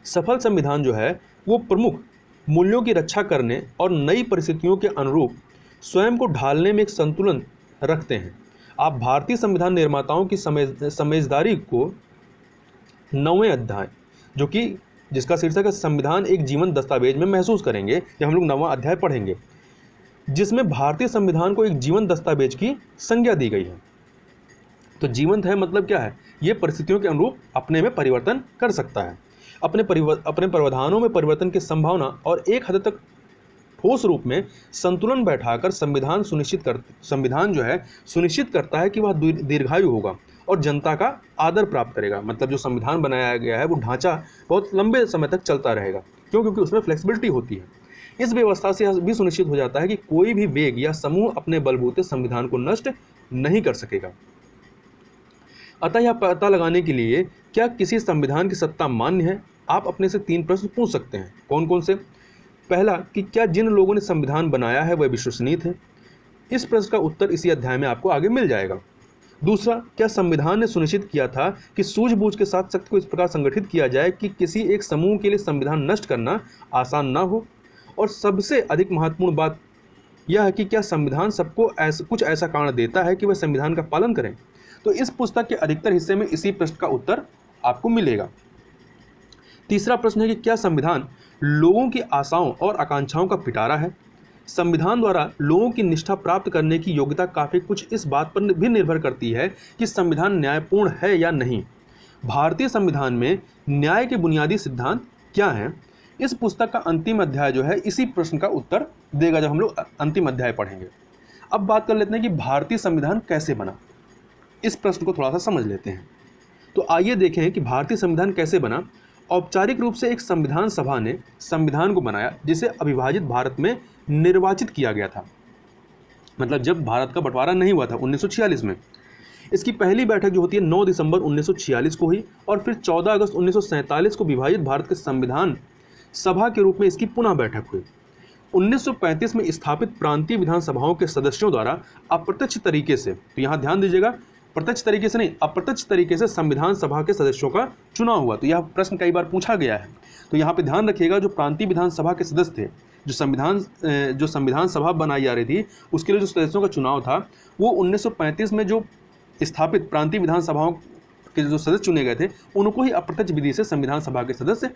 सफल संविधान जो है वो प्रमुख मूल्यों की रक्षा करने और नई परिस्थितियों के अनुरूप स्वयं को ढालने में एक संतुलन रखते हैं। आप भारतीय संविधान निर्माताओं की समझदारी को 9वें अध्याय, जो कि जिसका शीर्षक है संविधान एक जीवन दस्तावेज, में महसूस करेंगे जब हम लोग 9वां अध्याय पढ़ेंगे, जिसमें भारतीय संविधान को एक जीवन दस्तावेज की संज्ञा दी गई है। तो जीवंत है मतलब क्या है? ये परिस्थितियों के अनुरूप अपने में परिवर्तन कर सकता है। अपने प्रावधानों में परिवर्तन की संभावना और एक हद तक ठोस रूप में संतुलन बैठाकर संविधान जो है सुनिश्चित करता है कि वह दीर्घायु होगा और जनता का आदर प्राप्त करेगा। मतलब जो संविधान बनाया गया है वो ढांचा बहुत लंबे समय तक चलता रहेगा। क्योंकि उसमें फ्लेक्सिबिलिटी होती है। इस व्यवस्था से यह भी सुनिश्चित हो जाता है कि कोई भी वेग या समूह अपने बलबूते संविधान को नष्ट नहीं कर सकेगा। अतः यह पता लगाने के लिए क्या किसी संविधान की सत्ता मान्य है, आप अपने से 3 प्रश्न पूछ सकते हैं। कौन कौन से? पहला, कि क्या जिन लोगों ने संविधान बनाया है वह विश्वसनीय थे? इस प्रश्न का उत्तर इसी अध्याय में आपको आगे मिल जाएगा। दूसरा, क्या संविधान ने सुनिश्चित किया था कि सूझबूझ के साथ शक्ति को इस प्रकार संगठित किया जाए कि किसी एक समूह के लिए संविधान नष्ट करना आसान ना हो? और सबसे अधिक महत्वपूर्ण बात यह है कि क्या संविधान सबको कुछ ऐसा कारण देता है कि वह संविधान का पालन करें? तो इस पुस्तक के अधिकतर हिस्से में इसी प्रश्न का उत्तर आपको मिलेगा। तीसरा प्रश्न है कि क्या संविधान लोगों की आशाओं और आकांक्षाओं का पिटारा है? संविधान द्वारा लोगों की निष्ठा प्राप्त करने की योग्यता काफ़ी कुछ इस बात पर भी निर्भर करती है कि संविधान न्यायपूर्ण है या नहीं। भारतीय संविधान में न्याय के बुनियादी सिद्धांत क्या हैं? इस पुस्तक का अंतिम अध्याय जो है इसी प्रश्न का उत्तर देगा जब हम लोग अंतिम अध्याय पढ़ेंगे। अब बात कर लेते हैं कि भारतीय संविधान कैसे बना। इस प्रश्न को थोड़ा सा समझ लेते हैं। तो आइए देखें कि भारतीय संविधान कैसे बना। औपचारिक रूप से एक संविधान सभा ने संविधान को बनाया जिसे अविभाजित भारत में निर्वाचित किया गया था। मतलब जब भारत का बंटवारा नहीं हुआ था 1946 में। इसकी पहली बैठक जो होती है 9 दिसंबर 1946 को हुई और फिर 14 अगस्त 1947 को विभाजित भारत के संविधान सभा के रूप में इसकी पुनः बैठक हुई। 1935 में स्थापित प्रांतीय विधानसभाओं के सदस्यों द्वारा अप्रत्यक्ष तरीके से, तो यहाँ ध्यान दीजिएगा, प्रत्यक्ष तरीके से नहीं, अप्रत्यक्ष तरीके से संविधान सभा के सदस्यों का चुनाव हुआ। तो यह प्रश्न कई बार पूछा गया है। तो यहाँ पे ध्यान रखिएगा, जो प्रांतीय विधानसभा के सदस्य थे, जो संविधान सभा बनाई जा रही थी, उसके लिए जो सदस्यों का चुनाव था वो 1935 में जो स्थापित प्रांतीय विधानसभाओं के जो सदस्य चुने गए थे उनको ही अप्रत्यक्ष विधि से संविधान सभा के सदस्य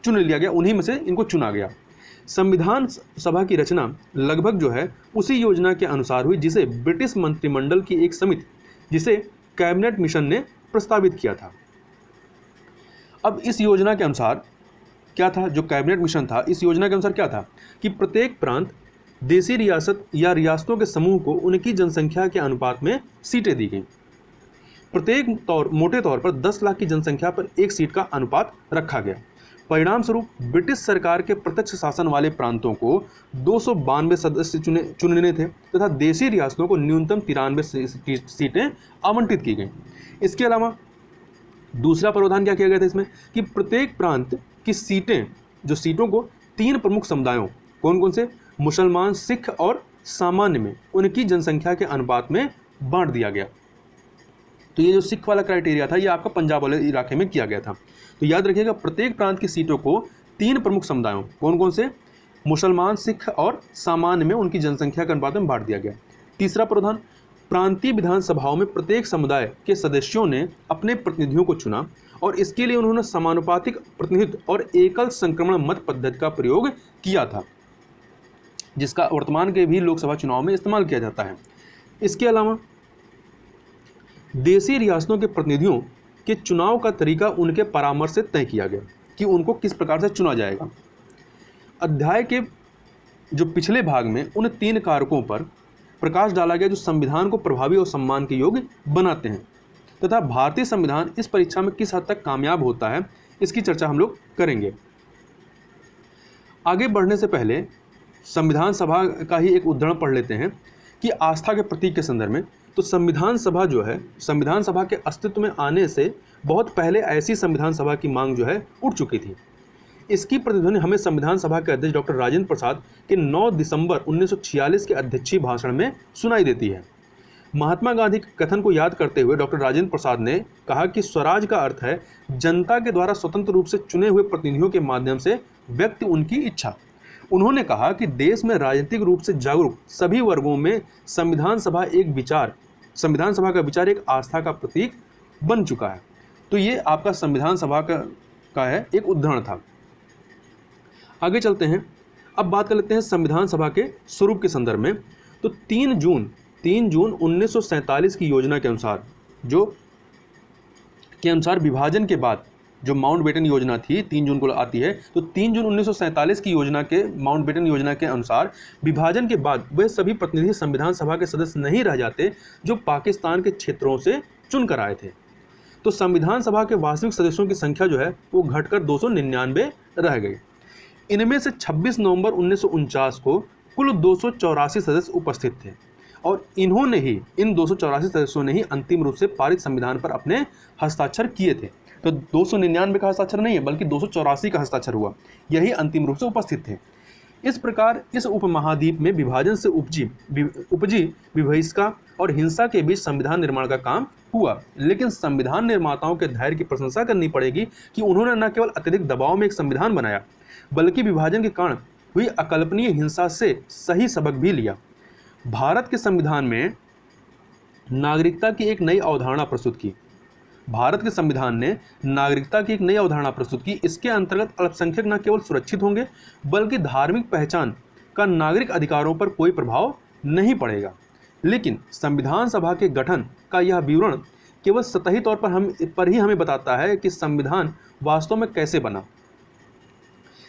चुन लिया गया, उन्हीं में से इनको चुना गया। संविधान सभा की रचना लगभग जो है उसी योजना के अनुसार हुई जिसे ब्रिटिश मंत्रिमंडल की एक समिति, जिसे कैबिनेट मिशन ने प्रस्तावित किया था। अब इस योजना के अनुसार क्या था? जो कैबिनेट मिशन था, इस योजना के अनुसार क्या था कि प्रत्येक प्रांत, देशी रियासत या रियासतों के समूह को उनकी जनसंख्या के अनुपात में सीटें दी गईं। प्रत्येक मोटे तौर पर 10 लाख की जनसंख्या पर एक सीट का अनुपात रखा गया। परिणाम स्वरूप ब्रिटिश सरकार के प्रत्यक्ष शासन वाले प्रांतों को 292 सदस्य चुनने थे तथा देशी रियासतों को न्यूनतम 93 सीटें आवंटित की गईं। इसके अलावा दूसरा प्रावधान क्या किया गया था इसमें कि प्रत्येक प्रांत की सीटों को 3 प्रमुख समुदायों, कौन कौन से? मुसलमान, सिख और सामान्य में उनकी जनसंख्या के अनुपात में बांट दिया गया। तो ये जो सिख वाला क्राइटेरिया था ये आपका पंजाब वाले इलाके में किया गया था। तो याद रखिएगा, प्रत्येक प्रांत की सीटों को 3 प्रमुख समुदायों, कौन कौन से, मुसलमान, सिख और सामान्य में उनकी जनसंख्या के अनुपात में बांट दिया गया। तीसरा प्रावधान, प्रांतीय विधानसभाओं में प्रत्येक समुदाय के सदस्यों ने अपने प्रतिनिधियों को चुना और इसके लिए उन्होंने समानुपातिक प्रतिनिधित्व और एकल संक्रमण मत पद्धति का प्रयोग किया था, जिसका वर्तमान के भी लोकसभा चुनाव में इस्तेमाल किया जाता है। इसके अलावा देशी रियासतों के प्रतिनिधियों के चुनाव का तरीका उनके परामर्श से तय किया गया कि उनको किस प्रकार से चुना जाएगा। अध्याय के जो पिछले भाग में उन 3 कारकों पर प्रकाश डाला गया जो संविधान को प्रभावी और सम्मान के योग्य बनाते हैं तथा भारतीय संविधान इस परीक्षा में किस हद तक कामयाब होता है, इसकी चर्चा हम लोग करेंगे। आगे बढ़ने से पहले संविधान सभा का ही एक उदाहरण पढ़ लेते हैं कि आस्था के प्रतीक के संदर्भ में। तो संविधान सभा जो है, संविधान सभा के अस्तित्व में आने से बहुत पहले ऐसी संविधान सभा की मांग जो है उठ चुकी थी। इसकी प्रतिध्वनि हमें संविधान सभा के अध्यक्ष डॉक्टर राजेंद्र प्रसाद के 9 दिसंबर 1946 के अध्यक्षीय भाषण में सुनाई देती है। महात्मा गांधी के कथन को याद करते हुए डॉक्टर राजेंद्र प्रसाद ने कहा कि स्वराज का अर्थ है जनता के द्वारा स्वतंत्र रूप से चुने हुए प्रतिनिधियों के माध्यम से व्यक्त उनकी इच्छा। उन्होंने कहा कि देश में राजनीतिक रूप से जागरूक सभी वर्गों में संविधान सभा का विचार एक आस्था का प्रतीक बन चुका है। तो ये आपका संविधान सभा का है एक उदाहरण था। आगे चलते हैं, अब बात कर लेते हैं संविधान सभा के स्वरूप के संदर्भ में। तो 3 जून 1947 की योजना के अनुसार विभाजन के बाद जो माउंटबेटन योजना थी 3 जून को आती है। तो 3 जून 1947 की योजना के माउंटबेटन योजना के अनुसार विभाजन के बाद वे सभी प्रतिनिधि संविधान सभा के सदस्य नहीं रह जाते जो पाकिस्तान के क्षेत्रों से चुनकर आए थे। तो संविधान सभा के वास्तविक सदस्यों की संख्या जो है वो घटकर 299 रह गई। इनमें से 26 नवंबर 1949 को कुल 284 सदस्य उपस्थित थे और इन 284 सदस्यों ने ही अंतिम रूप से पारित संविधान पर अपने हस्ताक्षर किए थे। तो 299 का हस्ताक्षर नहीं है बल्कि 284 का हस्ताक्षर हुआ, यही अंतिम रूप से उपस्थित थे। इस प्रकार इस उपमहाद्वीप में विभाजन से उपजी विभीषिका और हिंसा के बीच संविधान निर्माण का काम हुआ। लेकिन संविधान निर्माताओं के धैर्य की प्रशंसा करनी पड़ेगी कि उन्होंने न केवल अत्यधिक दबाव में एक संविधान बनाया बल्कि विभाजन के कारण हुई अकल्पनीय हिंसा से सही सबक भी लिया। भारत के संविधान में नागरिकता की एक नई अवधारणा प्रस्तुत की। इसके अंतर्गत अल्पसंख्यक न केवल सुरक्षित होंगे बल्कि धार्मिक पहचान का नागरिक अधिकारों पर कोई प्रभाव नहीं पड़ेगा। लेकिन संविधान सभा के गठन का यह विवरण केवल सतही तौर पर ही हमें बताता है कि संविधान वास्तव में कैसे बना।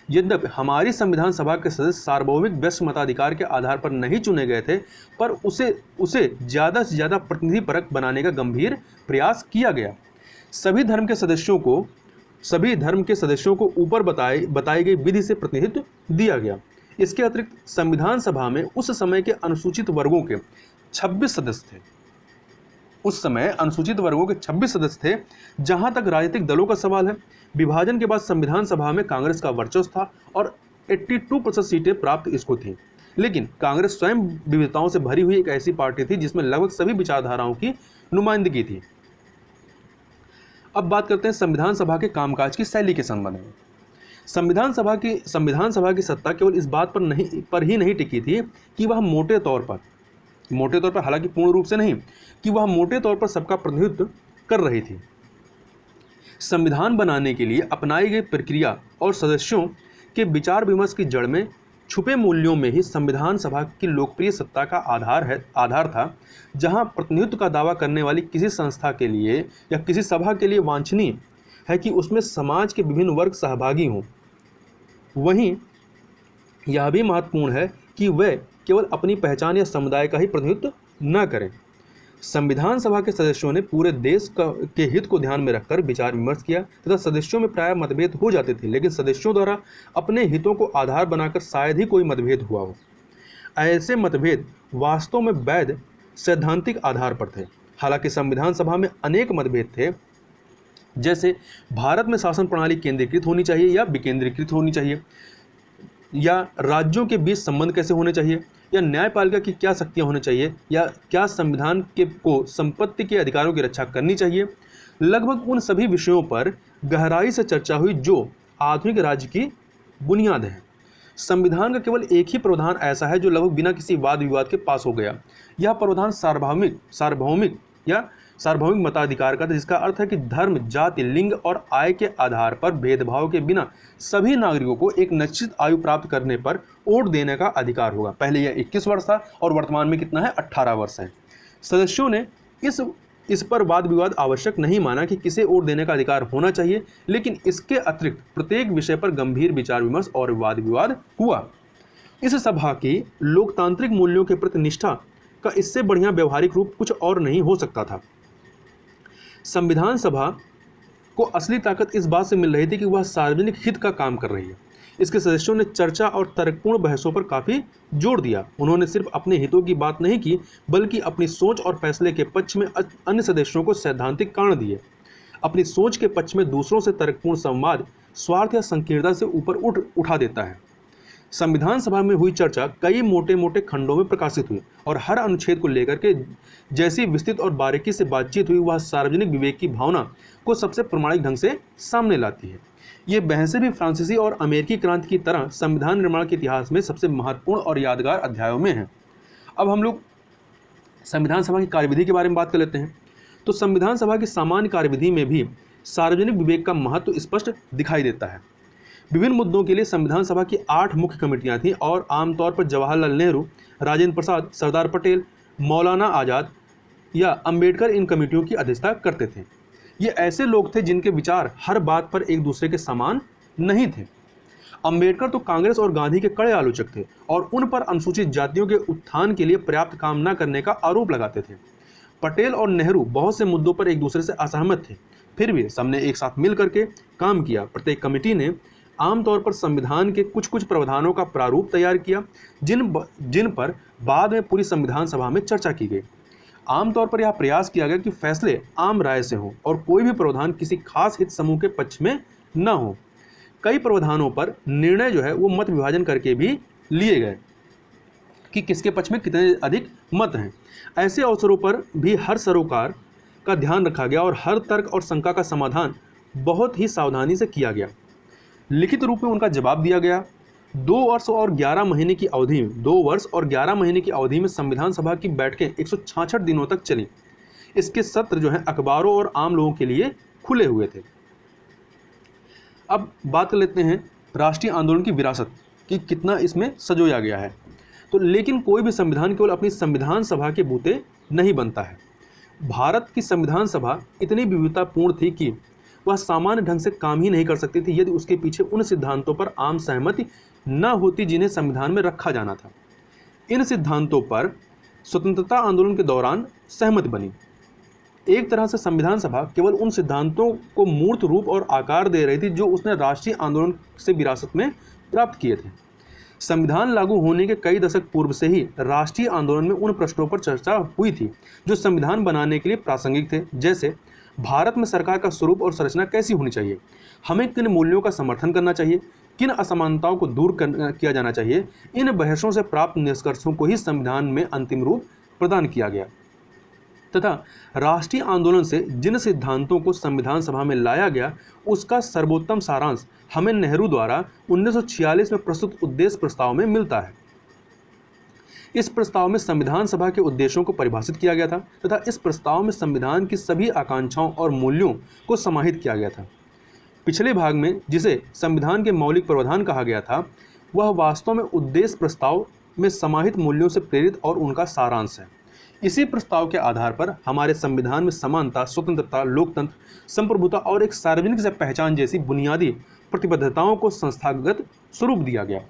यद्यपि हमारी संविधान सभा के सदस्य सार्वभौमिक व्यस्क मताधिकार के आधार पर नहीं चुने गए थे, पर उसे ज़्यादा से ज़्यादा प्रतिनिधिपरक बनाने का गंभीर प्रयास किया गया। सभी धर्म के सदस्यों को ऊपर बताई गई विधि से प्रतिनिधित्व दिया गया। इसके अतिरिक्त संविधान सभा में उस समय के अनुसूचित वर्गों के 26 सदस्य थे। जहां तक राजनीतिक दलों का सवाल है, विभाजन के बाद संविधान सभा में कांग्रेस का वर्चस्व था और 82% सीटें प्राप्त इसको थीं। लेकिन कांग्रेस स्वयं विविधताओं से भरी हुई एक ऐसी पार्टी थी जिसमें लगभग सभी विचारधाराओं की नुमाइंदगी थी। अब बात करते हैं संविधान सभा के कामकाज की शैली के संबंध में। संविधान सभा की सत्ता केवल इस बात पर ही नहीं टिकी थी कि वह मोटे तौर पर हालांकि पूर्ण रूप से नहीं, कि वह मोटे तौर पर सबका प्रतिनिधित्व कर रही थी। संविधान बनाने के लिए अपनाई गई प्रक्रिया और सदस्यों के विचार विमर्श की जड़ में छुपे मूल्यों में ही संविधान सभा की लोकप्रिय सत्ता का आधार था। जहां प्रतिनिधित्व का दावा करने वाली किसी संस्था के लिए या किसी सभा के लिए वांछनीय है कि उसमें समाज के विभिन्न वर्ग सहभागी हों, वहीं यह भी महत्वपूर्ण है कि वे केवल अपनी पहचान या समुदाय का ही प्रतिनिधित्व न करें। संविधान सभा के सदस्यों ने पूरे देश के हित को ध्यान में रखकर विचार विमर्श किया तथा सदस्यों में प्रायः मतभेद हो जाते थे, लेकिन सदस्यों द्वारा अपने हितों को आधार बनाकर शायद ही कोई मतभेद हुआ हो। ऐसे मतभेद वास्तव में वैध सैद्धांतिक आधार पर थे। हालांकि संविधान सभा में अनेक मतभेद थे, जैसे भारत में शासन प्रणाली केंद्रीकृत होनी चाहिए या विकेंद्रीकृत होनी चाहिए, या राज्यों के बीच संबंध कैसे होने चाहिए, या न्यायपालिका की क्या शक्तियां होनी चाहिए, या क्या संविधान के को संपत्ति के अधिकारों की रक्षा करनी चाहिए, लगभग उन सभी विषयों पर गहराई से चर्चा हुई जो आधुनिक राज्य की बुनियाद है। संविधान का केवल एक ही प्रावधान ऐसा है जो लगभग बिना किसी वाद विवाद के पास हो गया। यह प्रावधान सार्वभौमिक मताधिकार का था, जिसका अर्थ है कि धर्म, जाति, लिंग और आय के आधार पर भेदभाव के बिना सभी नागरिकों को एक निश्चित आयु प्राप्त करने पर वोट देने का अधिकार होगा। पहले यह 21 वर्ष था और वर्तमान में कितना है, 18 वर्ष है। सदस्यों ने इस पर वाद विवाद आवश्यक नहीं माना कि किसे वोट देने का अधिकार होना चाहिए, लेकिन इसके अतिरिक्त प्रत्येक विषय पर गंभीर विचार विमर्श और वाद विवाद हुआ। इस सभा की लोकतांत्रिक मूल्यों के प्रति निष्ठा का इससे बढ़िया व्यवहारिक रूप कुछ और नहीं हो सकता था। संविधान सभा को असली ताकत इस बात से मिल रही थी कि वह सार्वजनिक हित का काम कर रही है। इसके सदस्यों ने चर्चा और तर्कपूर्ण बहसों पर काफी जोर दिया। उन्होंने सिर्फ अपने हितों की बात नहीं की, बल्कि अपनी सोच और फैसले के पक्ष में अन्य सदस्यों को सैद्धांतिक कारण दिए। अपनी सोच के पक्ष में दूसरों से तर्कपूर्ण संवाद स्वार्थ या संकीर्णता से ऊपर उठा देता है। संविधान सभा में हुई चर्चा कई मोटे मोटे खंडों में प्रकाशित हुई और हर अनुच्छेद को लेकर के जैसी विस्तृत और बारीकी से बातचीत हुई, वह सार्वजनिक विवेक की भावना को सबसे प्रमाणिक ढंग से सामने लाती है। ये बहसें भी फ्रांसीसी और अमेरिकी क्रांति की तरह संविधान निर्माण के इतिहास में सबसे महत्वपूर्ण और यादगार अध्यायों में हैं। अब हम लोग संविधान सभा की कार्यविधि के बारे में बात कर लेते हैं। तो संविधान सभा की सामान्य कार्यविधि में भी सार्वजनिक विवेक का महत्व स्पष्ट दिखाई देता है। विभिन्न मुद्दों के लिए संविधान सभा की 8 मुख्य कमेटियां थीं और आमतौर पर जवाहरलाल नेहरू, राजेंद्र प्रसाद, सरदार पटेल, मौलाना आज़ाद या अंबेडकर इन कमेटियों की अध्यक्षता करते थे। ये ऐसे लोग थे जिनके विचार हर बात पर एक दूसरे के समान नहीं थे। अंबेडकर तो कांग्रेस और गांधी के कड़े आलोचक थे और उन पर अनुसूचित जातियों के उत्थान के लिए पर्याप्त काम न करने का आरोप लगाते थे। पटेल और नेहरू बहुत से मुद्दों पर एक दूसरे से असहमत थे, फिर भी सबने एक साथ मिल करके काम किया। प्रत्येक कमेटी ने आमतौर पर संविधान के कुछ कुछ प्रावधानों का प्रारूप तैयार किया, जिन पर बाद में पूरी संविधान सभा में चर्चा की गई। आमतौर पर यह प्रयास किया गया कि फैसले आम राय से हों और कोई भी प्रावधान किसी खास हित समूह के पक्ष में न हो। कई प्रावधानों पर निर्णय जो है वो मत विभाजन करके भी लिए गए कि किसके पक्ष में कितने अधिक मत हैं। ऐसे अवसरों पर भी हर सरोकार का ध्यान रखा गया और हर तर्क और शंका का समाधान बहुत ही सावधानी से किया गया। लिखित रूप में उनका जवाब दिया गया। 2 वर्ष और 11 महीने की अवधि में संविधान सभा की बैठकें 166 दिनों तक चली। इसके सत्र जो हैं अखबारों और आम लोगों के लिए खुले हुए थे। अब बात कर लेते हैं राष्ट्रीय आंदोलन की विरासत कि कितना इसमें सजोया गया है। तो लेकिन कोई भी संविधान केवल अपनी संविधान सभा के बूते नहीं बनता है। भारत की संविधान सभा इतनी विविधतापूर्ण थी कि वह सामान्य ढंग से काम ही नहीं कर सकती थी यदि उसके पीछे उन सिद्धांतों पर आम सहमति न होती जिन्हें संविधान में रखा जाना था। इन सिद्धांतों पर स्वतंत्रता आंदोलन के दौरान सहमति बनी। एक तरह से संविधान सभा केवल उन सिद्धांतों को मूर्त रूप और आकार दे रही थी जो उसने राष्ट्रीय आंदोलन से विरासत में प्राप्त किए थे। संविधान लागू होने के कई दशक पूर्व से ही राष्ट्रीय आंदोलन में उन प्रश्नों पर चर्चा हुई थी जो संविधान बनाने के लिए प्रासंगिक थे, जैसे भारत में सरकार का स्वरूप और संरचना कैसी होनी चाहिए, हमें किन मूल्यों का समर्थन करना चाहिए, किन असमानताओं को दूर किया जाना चाहिए। इन बहसों से प्राप्त निष्कर्षों को ही संविधान में अंतिम रूप प्रदान किया गया तथा राष्ट्रीय आंदोलन से जिन सिद्धांतों को संविधान सभा में लाया गया उसका सर्वोत्तम सारांश हमें नेहरू द्वारा 1946 में प्रस्तुत उद्देश्य प्रस्ताव में मिलता है। इस प्रस्ताव में संविधान सभा के उद्देश्यों को परिभाषित किया गया था तथा इस प्रस्ताव में संविधान की सभी आकांक्षाओं और मूल्यों को समाहित किया गया था। पिछले भाग में जिसे संविधान के मौलिक प्रावधान कहा गया था, वह वास्तव में उद्देश्य प्रस्ताव में समाहित मूल्यों से प्रेरित और उनका सारांश है। इसी प्रस्ताव के आधार पर हमारे संविधान में समानता, स्वतंत्रता, लोकतंत्र, संप्रभुता और एक सार्वजनिक से पहचान जैसी बुनियादी प्रतिबद्धताओं को संस्थागत स्वरूप दिया गया।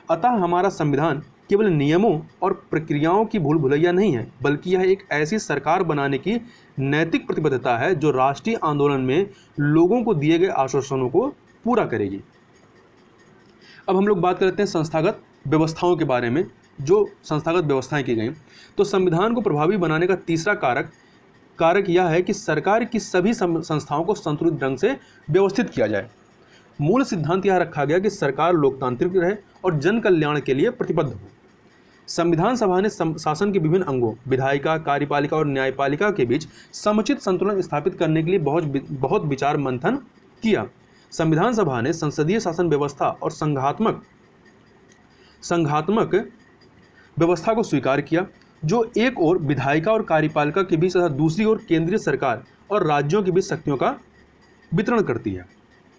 अतः हमारा संविधान केवल नियमों और प्रक्रियाओं की भूल भुलैया नहीं है, बल्कि यह एक ऐसी सरकार बनाने की नैतिक प्रतिबद्धता है जो राष्ट्रीय आंदोलन में लोगों को दिए गए आश्वासनों को पूरा करेगी। अब हम लोग बात करते हैं संस्थागत व्यवस्थाओं के बारे में, जो संस्थागत व्यवस्थाएं की गई। तो संविधान को प्रभावी बनाने का तीसरा कारक यह है कि सरकार की सभी संस्थाओं को संतुलित ढंग से व्यवस्थित किया जाए। मूल सिद्धांत यह रखा गया कि सरकार लोकतांत्रिक रहे और जन कल्याण के लिए प्रतिबद्ध हो। संविधान सभा ने शासन के विभिन्न अंगों विधायिका, कार्यपालिका और न्यायपालिका के बीच समुचित संतुलन स्थापित करने के लिए बहुत विचार मंथन किया। संविधान सभा ने संसदीय शासन व्यवस्था और संघात्मक व्यवस्था को स्वीकार किया, जो एक ओर विधायिका और कार्यपालिका के बीच तथा दूसरी ओर केंद्रीय सरकार और राज्यों के बीच शक्तियों का वितरण करती है।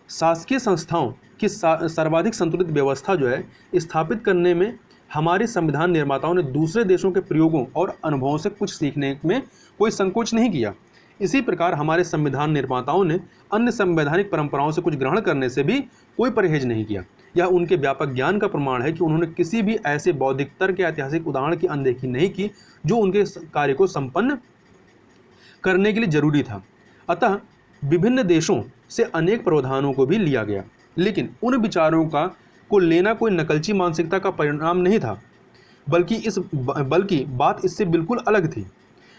शासकीय संस्थाओं की सर्वाधिक संतुलित व्यवस्था जो है स्थापित करने में हमारे संविधान निर्माताओं ने दूसरे देशों के प्रयोगों और अनुभवों से कुछ सीखने में कोई संकोच नहीं किया। इसी प्रकार हमारे संविधान निर्माताओं ने अन्य संवैधानिक परंपराओं से कुछ ग्रहण करने से भी कोई परहेज नहीं किया। यह उनके व्यापक ज्ञान का प्रमाण है कि उन्होंने किसी भी ऐसे बौद्धिक तर्क या ऐतिहासिक उदाहरण की अनदेखी नहीं की जो उनके कार्य को संपन्न करने के लिए जरूरी था। अतः विभिन्न देशों से अनेक प्रावधानों को भी लिया गया, लेकिन उन विचारों को लेना कोई नकलची मानसिकता का परिणाम नहीं था, बल्कि बात इससे बिल्कुल अलग थी।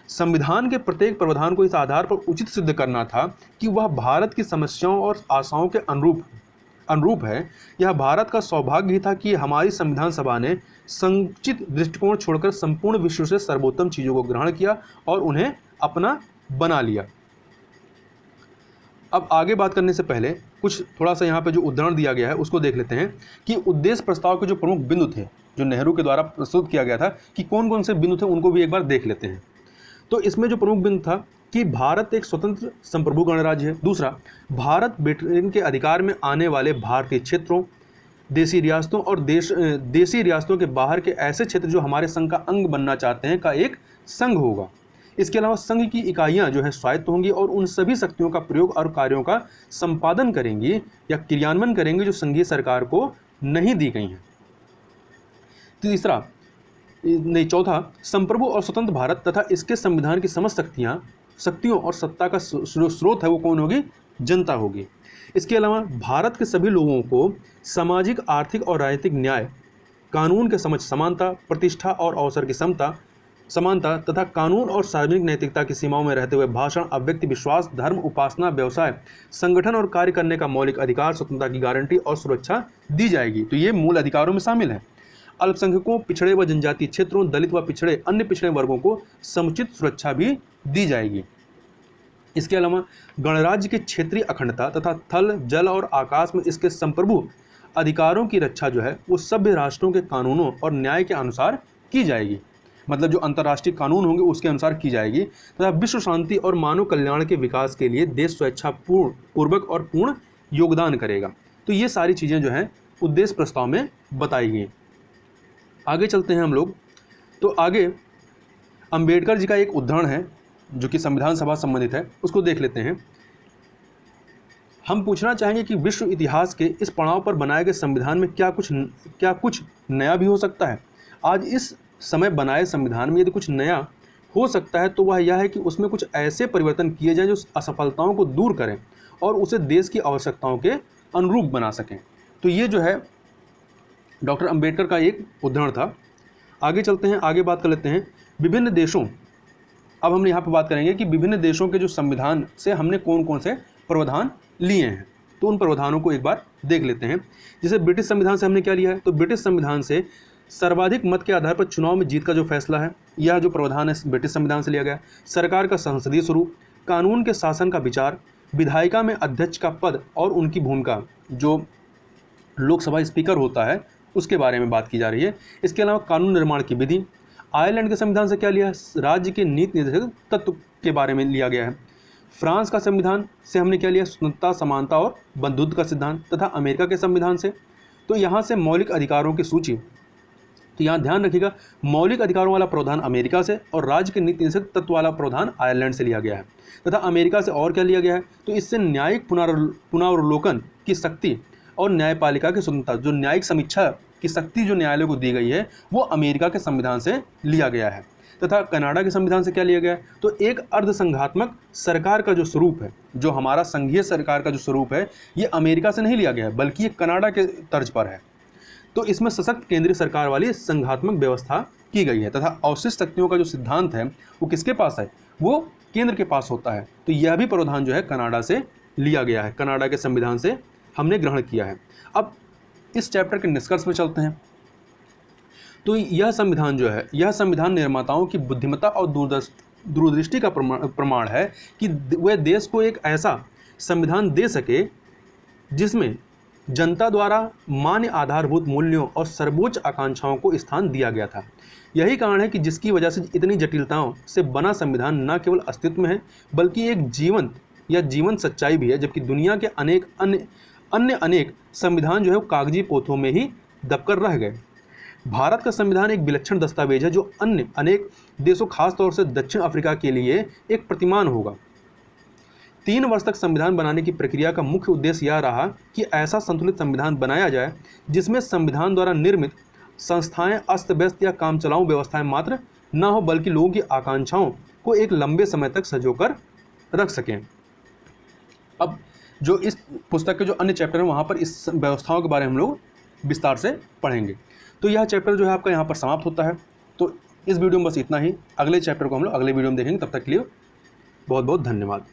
संविधान के प्रत्येक प्रावधान को इस आधार पर उचित सिद्ध करना था कि वह भारत की समस्याओं और आशाओं के अनुरूप है। यह भारत का सौभाग्य ही था कि हमारी संविधान सभा ने संकुचित दृष्टिकोण छोड़कर संपूर्ण विश्व से सर्वोत्तम चीज़ों को ग्रहण किया और उन्हें अपना बना लिया। अब आगे बात करने से पहले कुछ थोड़ा सा यहाँ पे जो उदाहरण दिया गया है उसको देख लेते हैं कि उद्देश्य प्रस्ताव के जो प्रमुख बिंदु थे जो नेहरू के द्वारा प्रस्तुत किया गया था कि कौन कौन से बिंदु थे उनको भी एक बार देख लेते हैं। तो इसमें जो प्रमुख बिंदु था कि भारत एक स्वतंत्र संप्रभु गणराज्य है। दूसरा, भारत ब्रिटेन के अधिकार में आने वाले भारतीय क्षेत्रों, देसी रियासतों और देसी रियासतों के बाहर के ऐसे क्षेत्र जो हमारे संघ का अंग बनना चाहते हैं का एक संघ होगा। इसके अलावा संघ की इकाइयां जो है स्वायत्त होंगी और उन सभी शक्तियों का प्रयोग और कार्यों का संपादन करेंगी या क्रियान्वयन करेंगे जो संघीय सरकार को नहीं दी गई हैं। चौथा, संप्रभु और स्वतंत्र भारत तथा इसके संविधान की समस्त शक्तियों और सत्ता का स्रोत है वो कौन होगी? जनता होगी। इसके अलावा भारत के सभी लोगों को सामाजिक, आर्थिक और राजनीतिक न्याय, कानून के समझ, समानता, प्रतिष्ठा और अवसर की समानता तथा कानून और सार्वजनिक नैतिकता की सीमाओं में रहते हुए भाषण, अव्यक्ति विश्वास, धर्म, उपासना, व्यवसाय, संगठन और कार्य करने का मौलिक अधिकार, स्वतंत्रता की गारंटी और सुरक्षा दी जाएगी। तो ये मूल अधिकारों में शामिल है। अल्पसंख्यकों, पिछड़े व जनजातीय क्षेत्रों, दलित व अन्य पिछड़े वर्गों को समुचित सुरक्षा भी दी जाएगी। इसके अलावा गणराज्य की क्षेत्रीय अखंडता तथा थल, जल और आकाश में इसके संप्रभु अधिकारों की रक्षा जो है वो सभ्य राष्ट्रों के कानूनों और न्याय के अनुसार की जाएगी। मतलब जो अंतर्राष्ट्रीय कानून होंगे उसके अनुसार की जाएगी तथा विश्व शांति और मानव कल्याण के विकास के लिए देश स्वेच्छापूर्वक और पूर्ण योगदान करेगा। तो ये सारी चीज़ें जो हैं उद्देश्य प्रस्ताव में बताई गई। आगे चलते हैं हम लोग। तो आगे अंबेडकर जी का एक उद्धरण है जो कि संविधान सभा संबंधित है, उसको देख लेते हैं। हम पूछना चाहेंगे कि विश्व इतिहास के इस पड़ाव पर बनाए गए संविधान में क्या कुछ नया भी हो सकता है? आज इस समय बनाए संविधान में यदि कुछ नया हो सकता है तो वह यह है कि उसमें कुछ ऐसे परिवर्तन किए जाएं जो असफलताओं को दूर करें और उसे देश की आवश्यकताओं के अनुरूप बना सकें। तो ये जो है डॉक्टर अंबेडकर का एक उदाहरण था। आगे चलते हैं, आगे बात कर लेते हैं विभिन्न देशों। अब हम यहाँ पर बात करेंगे कि विभिन्न देशों के जो संविधान से हमने कौन कौन से प्रावधान लिए हैं, तो उन प्रावधानों को एक बार देख लेते हैं। जैसे ब्रिटिश संविधान से हमने क्या लिया है, तो ब्रिटिश संविधान से सर्वाधिक मत के आधार पर चुनाव में जीत का जो फैसला है, यह जो प्रावधान है ब्रिटिश संविधान से लिया गया। सरकार का संसदीय स्वरूप, कानून के शासन का विचार, विधायिका में अध्यक्ष का पद और उनकी भूमिका, जो लोकसभा स्पीकर होता है उसके बारे में बात की जा रही है। इसके अलावा कानून निर्माण की विधि। आयरलैंड के संविधान से क्या लिया है, राज्य के नीति निर्देशक तत्व के बारे में लिया गया है। फ्रांस का संविधान से हमने क्या लिया, स्वतंत्रता, समानता और बंधुत्व का सिद्धांत। तथा अमेरिका के संविधान से तो यहाँ से मौलिक अधिकारों की सूची। तो यहाँ ध्यान रखिएगा, मौलिक अधिकारों वाला प्रावधान अमेरिका से और राज्य के नीति निर्देशक तत्व वाला प्रावधान आयरलैंड से लिया गया है। तथा अमेरिका से और क्या लिया गया है, तो इससे न्यायिक पुनरावलोकन की शक्ति और न्यायपालिका की स्वतंत्रता, जो न्यायिक समीक्षा की शक्ति जो न्यायालय को दी गई है वो अमेरिका के संविधान से लिया गया है। तथा कनाडा के संविधान से क्या लिया गया है, तो एक अर्धसंघात्मक सरकार का जो स्वरूप है, जो हमारा संघीय सरकार का जो स्वरूप है, ये अमेरिका से नहीं लिया गया है बल्कि ये कनाडा के तर्ज पर है। तो इसमें सशक्त केंद्रीय सरकार वाली संघात्मक व्यवस्था की गई है। तथा अवशिष्ट शक्तियों का जो सिद्धांत है वो किसके पास है, वो केंद्र के पास होता है। तो यह भी प्रावधान जो है कनाडा से लिया गया है, कनाडा के संविधान से हमने ग्रहण किया है। अब इस चैप्टर के निष्कर्ष में चलते हैं। तो यह संविधान जो है, यह संविधान निर्माताओं की बुद्धिमत्ता और दूरदृष्टि का प्रमाण है कि वह देश को एक ऐसा संविधान दे सके जिसमें जनता द्वारा मान्य आधारभूत मूल्यों और सर्वोच्च आकांक्षाओं को स्थान दिया गया था। यही कारण है कि जिसकी वजह से इतनी जटिलताओं से बना संविधान न केवल अस्तित्व में है बल्कि एक जीवंत सच्चाई भी है, जबकि दुनिया के अनेक संविधान जो है वो कागजी पोथों में ही दबकर रह गए। भारत का संविधान एक विलक्षण दस्तावेज है जो अन्य अनेक देशों, खासतौर से दक्षिण अफ्रीका के लिए एक प्रतिमान होगा। 3 वर्ष तक संविधान बनाने की प्रक्रिया का मुख्य उद्देश्य यह रहा कि ऐसा संतुलित संविधान बनाया जाए जिसमें संविधान द्वारा निर्मित संस्थाएं अस्त व्यस्त या कामचलाऊ व्यवस्थाएं मात्र न हो बल्कि लोगों की आकांक्षाओं को एक लंबे समय तक संजोकर रख सकें। अब जो इस पुस्तक के जो अन्य चैप्टर हैं वहाँ पर इस व्यवस्थाओं के बारे में हम लोग विस्तार से पढ़ेंगे। तो यह चैप्टर जो है आपका यहाँ पर समाप्त होता है। तो इस वीडियो में बस इतना ही। अगले चैप्टर को हम लोग अगले वीडियो में देखेंगे। तब तक के लिए बहुत बहुत धन्यवाद।